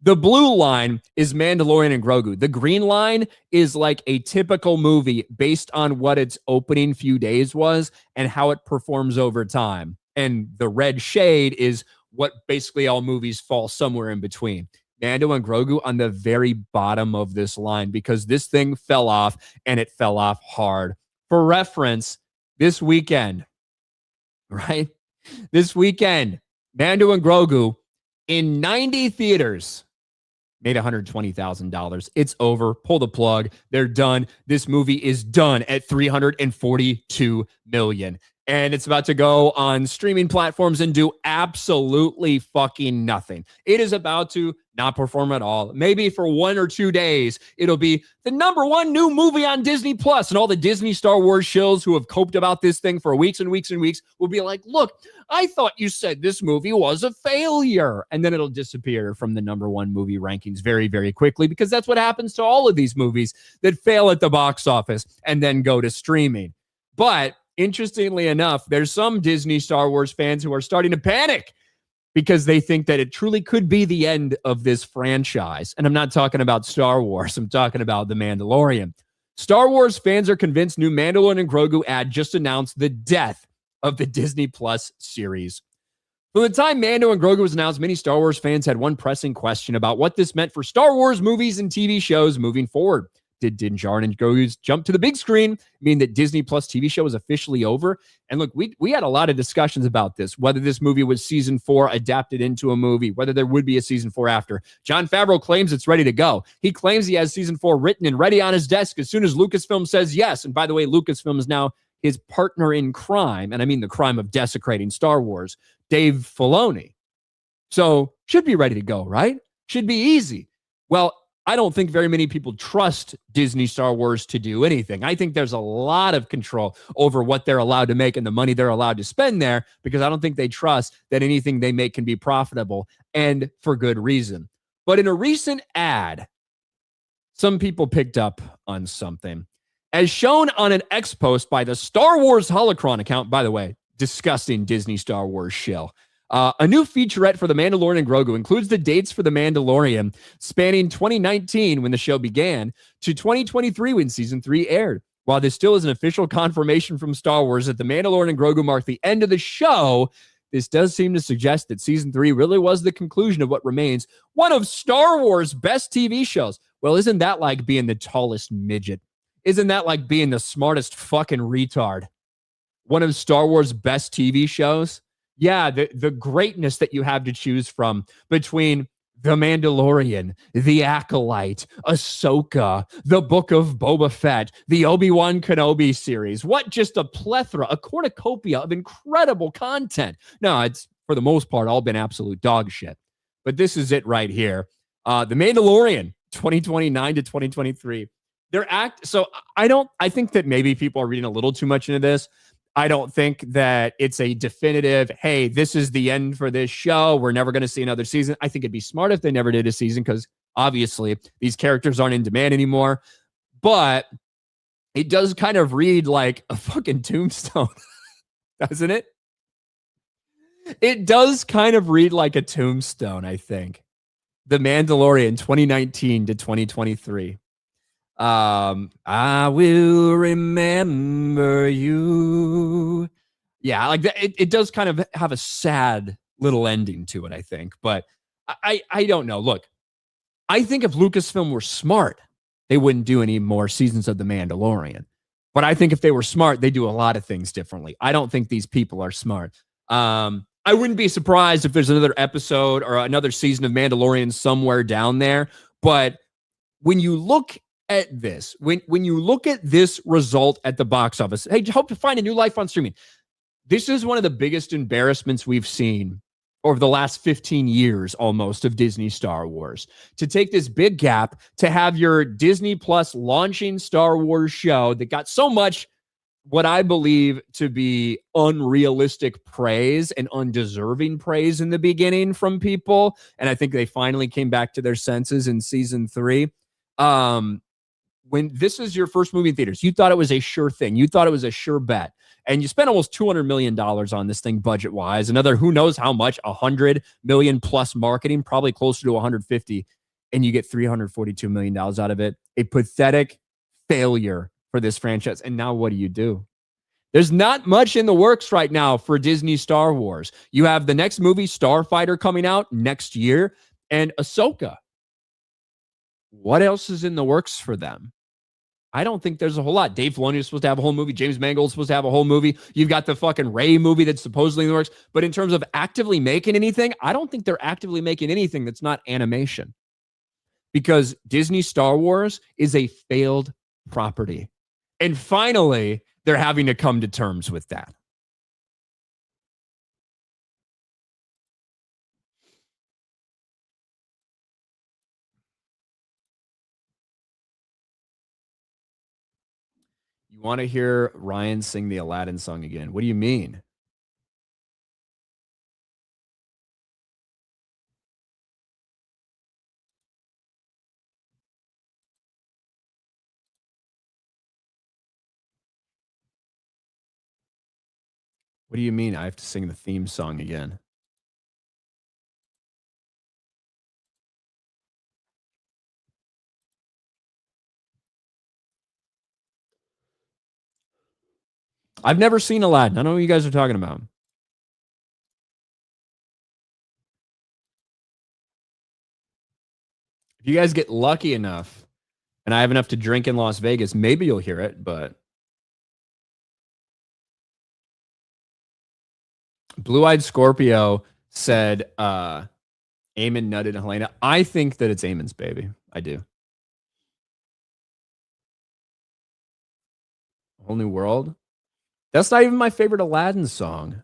the blue line is Mandalorian and Grogu. The green line is like a typical movie based on what its opening few days was and how it performs over time. And the red shade is what basically all movies fall somewhere in between. Mando and Grogu on the very bottom of this line because this thing fell off and it fell off hard. For reference, this weekend, right? This weekend, Mando and Grogu in 90 theaters made $120,000. It's over. Pull the plug. They're done. This movie is done at $342 million. And it's about to go on streaming platforms and do absolutely fucking nothing. It is about to not perform at all. Maybe for 1 or 2 days, it'll be the #1 new movie on Disney Plus. And all the Disney Star Wars shills who have coped about this thing for weeks and weeks and weeks will be like, look, I thought you said this movie was a failure. And then it'll disappear from the #1 movie rankings very, very quickly because that's what happens to all of these movies that fail at the box office and then go to streaming. But interestingly enough, there's some Disney Star Wars fans who are starting to panic because they think that it truly could be the end of this franchise. And I'm not talking about Star Wars. I'm talking about The Mandalorian. Star Wars fans are convinced new Mandalorian and Grogu ad just announced the death of the Disney Plus series. From the time Mando and Grogu was announced, many Star Wars fans had one pressing question about what this meant for Star Wars movies and TV shows moving forward. Did Din Djarin and Grogu's jump to the big screen mean that Disney Plus TV show was officially over? And look, we had a lot of discussions about this, whether this movie was season 4 adapted into a movie, whether there would be a season 4 after. Jon Favreau claims it's ready to go. He claims he has season 4 written and ready on his desk as soon as Lucasfilm says yes. And by the way, Lucasfilm is now his partner in crime, and I mean the crime of desecrating Star Wars, Dave Filoni. So should be ready to go, right? Should be easy. Well, I don't think very many people trust Disney Star Wars to do anything. I think there's a lot of control over what they're allowed to make and the money they're allowed to spend there because I don't think they trust that anything they make can be profitable, and for good reason. But in a recent ad, some people picked up on something. As shown on an X post by the Star Wars Holocron account, by the way, disgusting Disney Star Wars shill. A new featurette for The Mandalorian and Grogu includes the dates for The Mandalorian spanning 2019 when the show began to 2023 when season 3 aired. While this still is an official confirmation from Star Wars that The Mandalorian and Grogu mark the end of the show, this does seem to suggest that season 3 really was the conclusion of what remains one of Star Wars' best TV shows. Well, isn't that like being the tallest midget? Isn't that like being the smartest fucking retard? One of Star Wars' best TV shows? Yeah, the greatness that you have to choose from between The Mandalorian, The Acolyte, Ahsoka, The Book of Boba Fett, the Obi-Wan Kenobi series. What just a plethora, a cornucopia of incredible content. No, it's for the most part all been absolute dog shit. But this is it right here. The Mandalorian, 2029 to 2023. So I think that maybe people are reading a little too much into this. I don't think that it's a definitive, hey, this is the end for this show. We're never going to see another season. I think it'd be smart if they never did a season because obviously these characters aren't in demand anymore. But it does kind of read like a fucking tombstone, doesn't it? It does kind of read like a tombstone, I think. The Mandalorian 2019 to 2023. I will remember you. Yeah, like that. It does kind of have a sad little ending to it, I think. But I don't know. Look, I think if Lucasfilm were smart, they wouldn't do any more seasons of The Mandalorian. But I think if they were smart, they do a lot of things differently. I don't think these people are smart. I wouldn't be surprised if there's another episode or another season of Mandalorian somewhere down there. But when you look at this, when you look at this result at the box office, hey, hope to find a new life on streaming. This is one of the biggest embarrassments we've seen over the last 15 years almost of Disney Star Wars. To take this big gap, to have your Disney Plus launching Star Wars show that got so much what I believe to be unrealistic praise and undeserving praise in the beginning from people. And I think they finally came back to their senses in season 3. When this is your first movie in theaters, you thought it was a sure thing. You thought it was a sure bet. And you spent almost $200 million on this thing budget-wise. Another who knows how much, $100 million plus marketing, probably closer to 150. And you get $342 million out of it. A pathetic failure for this franchise. And now what do? There's not much in the works right now for Disney Star Wars. You have the next movie, Starfighter, coming out next year, and Ahsoka. What else is in the works for them? I don't think there's a whole lot. Dave Filoni is supposed to have a whole movie. James Mangold is supposed to have a whole movie. You've got the fucking Rey movie that's supposedly in the works. But in terms of actively making anything, I don't think they're actively making anything that's not animation. Because Disney Star Wars is a failed property. And finally, they're having to come to terms with that. You want to hear Ryan sing the Aladdin song again? What do you mean? What do you mean I have to sing the theme song again? I've never seen Aladdin. I don't know what you guys are talking about. If you guys get lucky enough and I have enough to drink in Las Vegas, maybe you'll hear it, but Blue-Eyed Scorpio said Eamon nutted Helena. I think that it's Eamon's baby. I do. Whole New World? That's not even my favorite Aladdin song.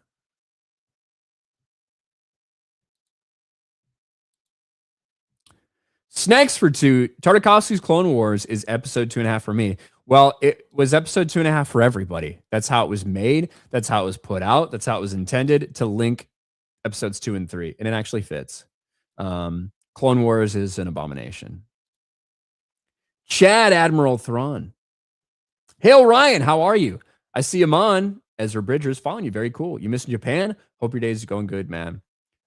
Snacks for 2. Tartakovsky's Clone Wars is episode 2.5 for me. Well, it was episode 2.5 for everybody. That's how it was made. That's how it was put out. That's how it was intended to link episodes 2 and 3. And it actually fits. Clone Wars is an abomination. Chad Admiral Thrawn. Hail Ryan, how are you? I see Amon, Ezra Bridgers, following you. Very cool. You missing Japan? Hope your day is going good, man.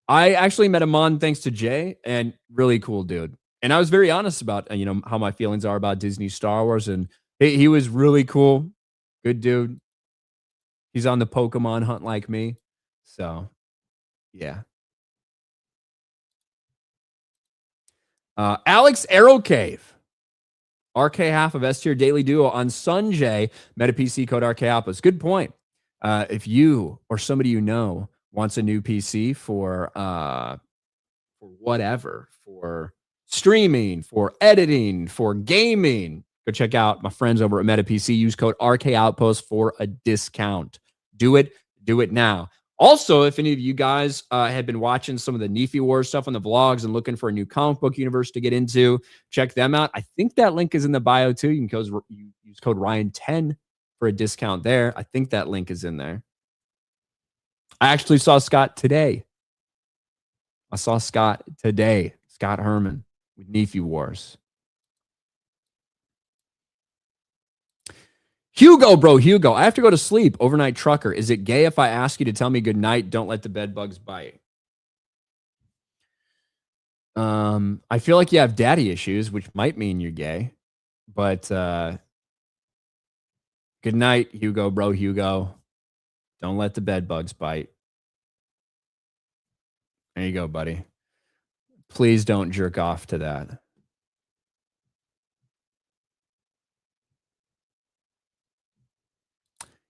I actually met Amon thanks to Jay, and really cool dude. And I was very honest about, how my feelings are about Disney Star Wars, and he was really cool. Good dude. He's on the Pokemon hunt like me. So, yeah. Alex Arrow Cave. RK half of S tier daily duo on Sunjay. Meta PC code RK Outpost. Good point. If you or somebody you know wants a new PC for for whatever, for streaming, for editing, for gaming, go check out my friends over at MetaPC. Use code RKOutpost for a discount. Do it now. Also, if any of you guys had been watching some of the Nephi War stuff on the vlogs and looking for a new comic book universe to get into, check them out. I think that link is in the bio too. You can use code Ryan10 for a discount there. I think that link is in there. I actually saw Scott today. Scott Herman with Nephi Wars. Hugo, I have to go to sleep. Overnight trucker. Is it gay if I ask you to tell me good night? Don't let the bed bugs bite. I feel like you have daddy issues, which might mean you're gay. But good night, Hugo. Don't let the bed bugs bite. There you go, buddy. Please don't jerk off to that.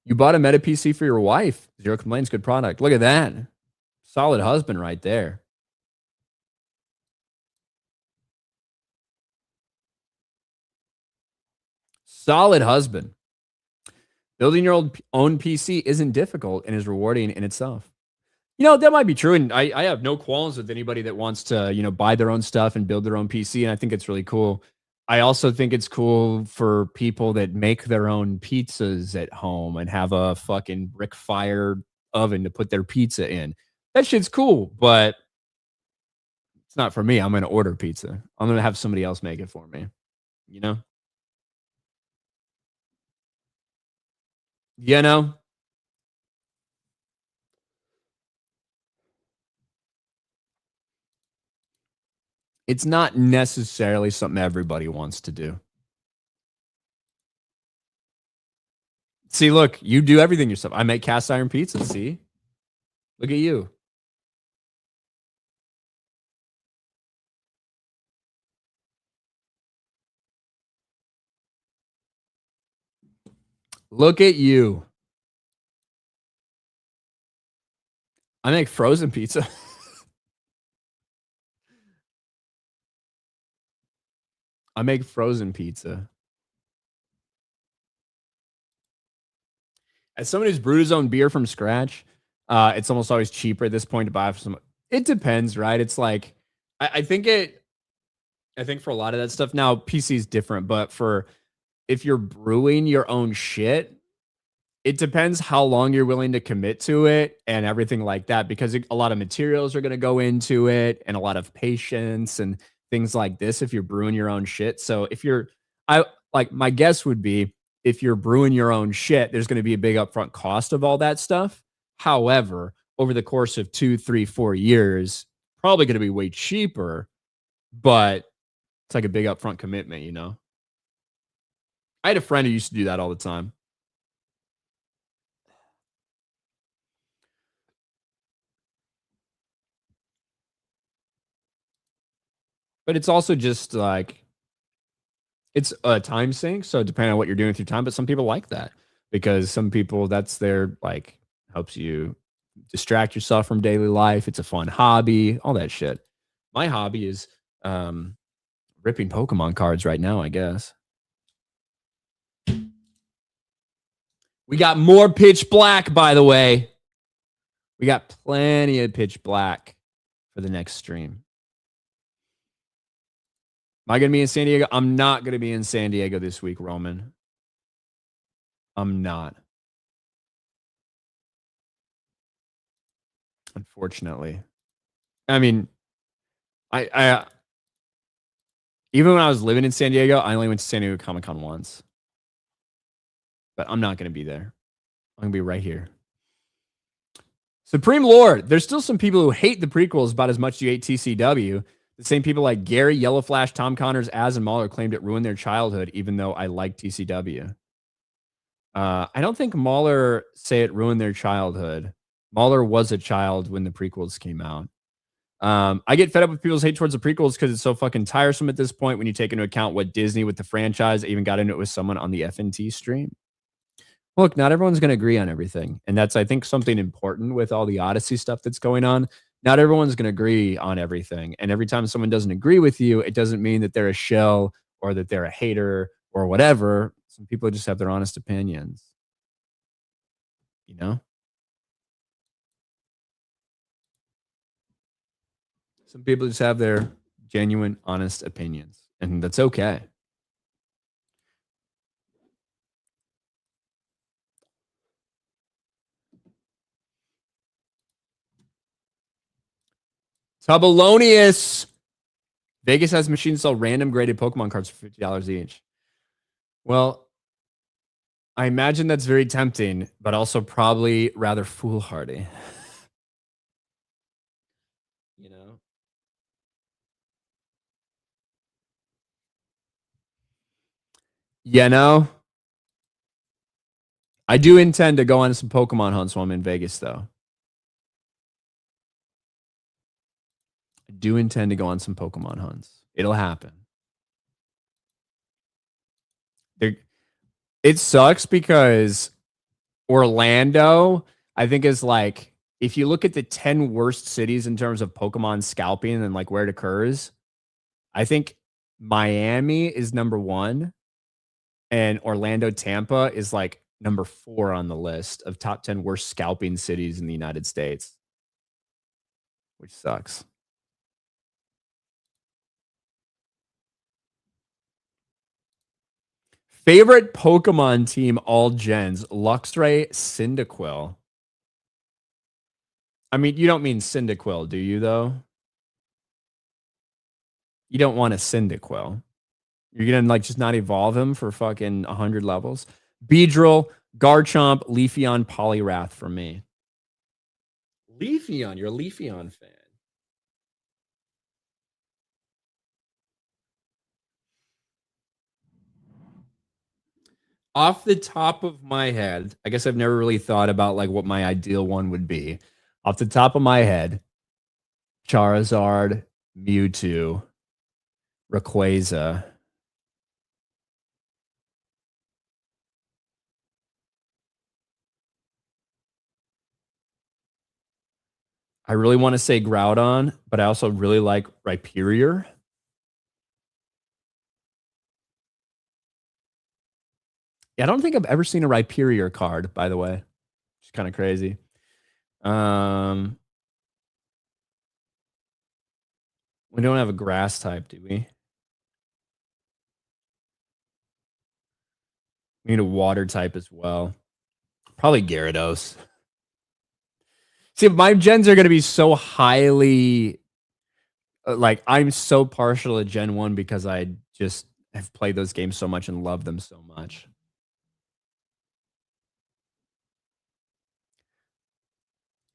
You bought a Meta PC for your wife. Zero complaints, good product. Look at that. Solid husband right there. Solid husband. Building your own PC isn't difficult and is rewarding in itself. You know, that might be true. And I have no qualms with anybody that wants to, you know, buy their own stuff and build their own PC. And I think it's really cool. I also think it's cool for people that make their own pizzas at home and have a fucking brick fire oven to put their pizza in. That shit's cool, but it's not for me. I'm going to order pizza. I'm going to have somebody else make it for me, you know? You know? It's not necessarily something everybody wants to do. See, look, you do everything yourself. I make cast iron pizza. See? Look at you. Look at you. I make frozen pizza. I make frozen pizza. As someone who's brewed his own beer from scratch, it's almost always cheaper at this point to buy from some. It depends, right? It's like I think for a lot of that stuff now, PC is different, but if you're brewing your own shit, it depends how long you're willing to commit to it and everything like that, because a lot of materials are going to go into it and a lot of patience and things like this if you're brewing your own shit. So my guess would be if you're brewing your own shit, there's going to be a big upfront cost of all that stuff. However, over the course of 2, 3, 4 years, probably going to be way cheaper, but it's like a big upfront commitment, you know? I had a friend who used to do that all the time. But it's also just like, it's a time sink. So depending on what you're doing with your time, but some people like that because some people, that's their, like, helps you distract yourself from daily life. It's a fun hobby, all that shit. My hobby is ripping Pokemon cards right now, I guess. We got more Pitch Black, by the way. We got plenty of Pitch Black for the next stream. Am I going to be in San Diego? I'm not going to be in San Diego this week, Roman. I'm not. Unfortunately. I mean, I even when I was living in San Diego, I only went to San Diego Comic-Con once. But I'm not going to be there. I'm going to be right here. Supreme Lord. There's still some people who hate the prequels about as much as you hate TCW. The same people like Gary, Yellow Flash, Tom Connors, Az, and Mahler claimed it ruined their childhood, even though I like TCW. I don't think Mahler say it ruined their childhood. Mahler was a child when the prequels came out. I get fed up with people's hate towards the prequels because it's so fucking tiresome at this point when you take into account what Disney with the franchise. I even got into it with someone on the FNT stream. Look, not everyone's going to agree on everything. And that's, I think, something important with all the Odyssey stuff that's going on. not everyone's going to agree on everything. And every time someone doesn't agree with you, it doesn't mean that they're a shell or that they're a hater or whatever. Some people just have their honest opinions. You know? Some people just have their genuine, honest opinions, and that's okay. Tubelonius. Vegas has machines sell random graded Pokemon cards for $50 each. Well, I imagine that's very tempting, but also probably rather foolhardy. You know? You know? I do intend to go on some Pokemon hunts while I'm in Vegas, though. I do intend to go on some Pokemon hunts. It'll happen. It sucks because Orlando, I think, is like, if you look at the 10 worst cities in terms of Pokemon scalping and like where it occurs, I think Miami is number 1 and Orlando, Tampa is like number 4 on the list of top 10 worst scalping cities in the United States, which sucks. Favorite Pokemon team, all gens, Luxray, Cyndaquil. I mean, you don't mean Cyndaquil, do you, though? You don't want a Cyndaquil. You're going to, like, just not evolve him for fucking 100 levels? Beedrill, Garchomp, Leafeon, Poliwrath for me. Leafeon, you're a Leafeon fan. Off the top of my head, I guess I've never really thought about like what my ideal one would be. Off the top of my head, Charizard, Mewtwo, Rayquaza. I really want to say Groudon, but I also really like Rhyperior. Yeah, I don't think I've ever seen a Rhyperior card, by the way. It's kind of crazy. We don't have a grass type, do we? We need a water type as well. Probably Gyarados. See, my gens are going to be so highly... like, I'm so partial to Gen 1 because I just have played those games so much and love them so much.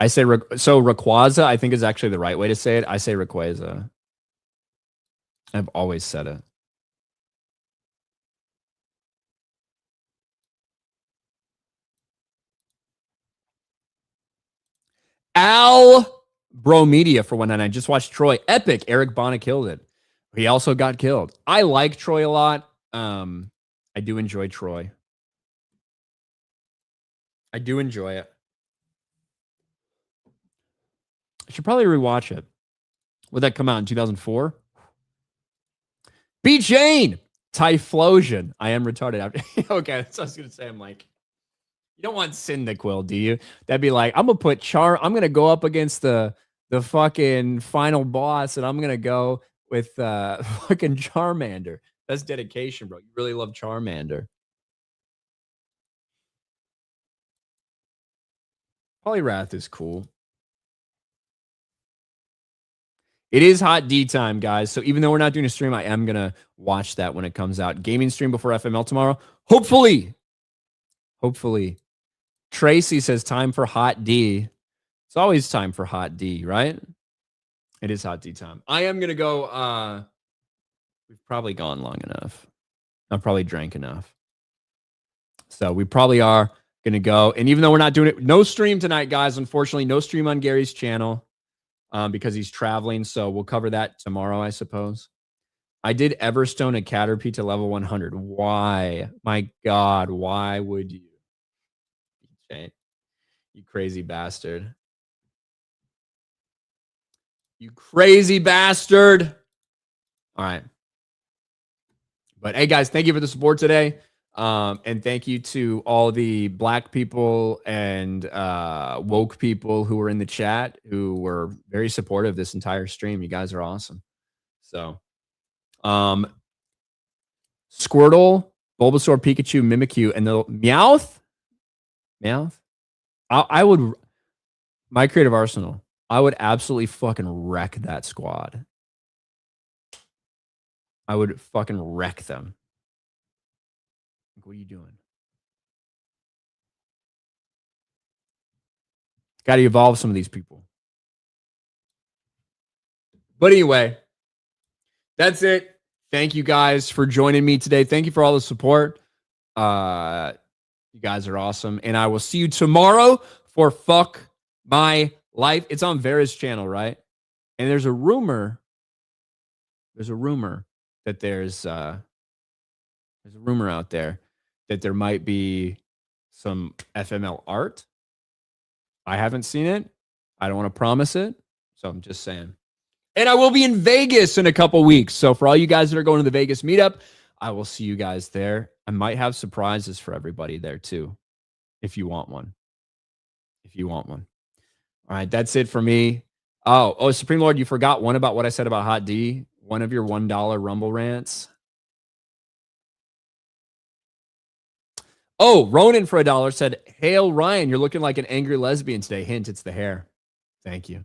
I say, so Rayquaza, I think is actually the right way to say it. I say Rayquaza. I've always said it. Al Bromedia for 199. I just watched Troy. Epic. Eric Bana killed it. He also got killed. I like Troy a lot. I do enjoy Troy. I do enjoy it. I should probably rewatch it. Would that come out in 2004? B. Jane. Typhlosion. I am retarded. Okay, that's what I was going to say. I'm like, you don't want Cyndaquil, do you? That'd be like, I'm going to put I'm going to go up against the fucking final boss, and I'm going to go with fucking Charmander. That's dedication, bro. You really love Charmander. Poliwrath is cool. It is hot D time, guys. So even though we're not doing a stream, I am going to watch that when it comes out. Gaming stream before FML tomorrow. Hopefully. Hopefully. Tracy says time for hot D. It's always time for hot D, right? It is hot D time. I am going to go. We've probably gone long enough. I've probably drank enough. So we probably are going to go. And even though we're not doing it, no stream tonight, guys. Unfortunately, no stream on Gary's channel. Because he's traveling, so we'll cover that tomorrow, I suppose. I did Everstone a Caterpie to level 100. Why? My God, why would you? Okay. You crazy bastard. You crazy bastard. All right. But hey, guys, thank you for the support today. And thank you to all the black people and woke people who were in the chat who were very supportive this entire stream. You guys are awesome. So, Squirtle, Bulbasaur, Pikachu, Mimikyu, and the Meowth. I would, my creative arsenal, I would absolutely fucking wreck that squad. I would fucking wreck them. What are you doing? Got to evolve some of these people. But anyway, that's it. Thank you guys for joining me today. Thank you for all the support. You guys are awesome. And I will see you tomorrow for Fuck My Life. It's on Vera's channel, right? And there's a rumor that there's a rumor out there that there might be some FML art. I haven't seen it. I don't want to promise it. So I'm just saying. And I will be in Vegas in a couple weeks. So for all you guys that are going to the Vegas meetup, I will see you guys there. I might have surprises for everybody there too, if you want one. All right, that's it for me. Oh, Supreme Lord, you forgot one about what I said about Hot D. One of your $1 Rumble rants. Oh, Ronan for $1 said, "Hail Ryan, you're looking like an angry lesbian today." Hint, it's the hair. Thank you.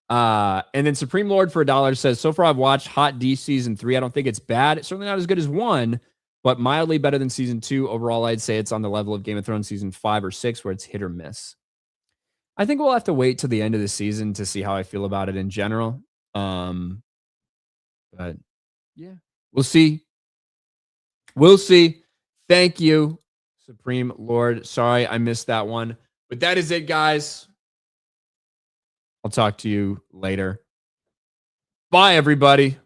And then Supreme Lord for $1 says, "So far I've watched Hot D season 3. I don't think it's bad. It's certainly not as good as 1, but mildly better than season 2. Overall, I'd say it's on the level of Game of Thrones season 5 or 6, where it's hit or miss." I think we'll have to wait till the end of the season to see how I feel about it in general. But yeah, we'll see. Thank you, Supreme Lord. Sorry, I missed that one. But that is it, guys. I'll talk to you later. Bye, everybody.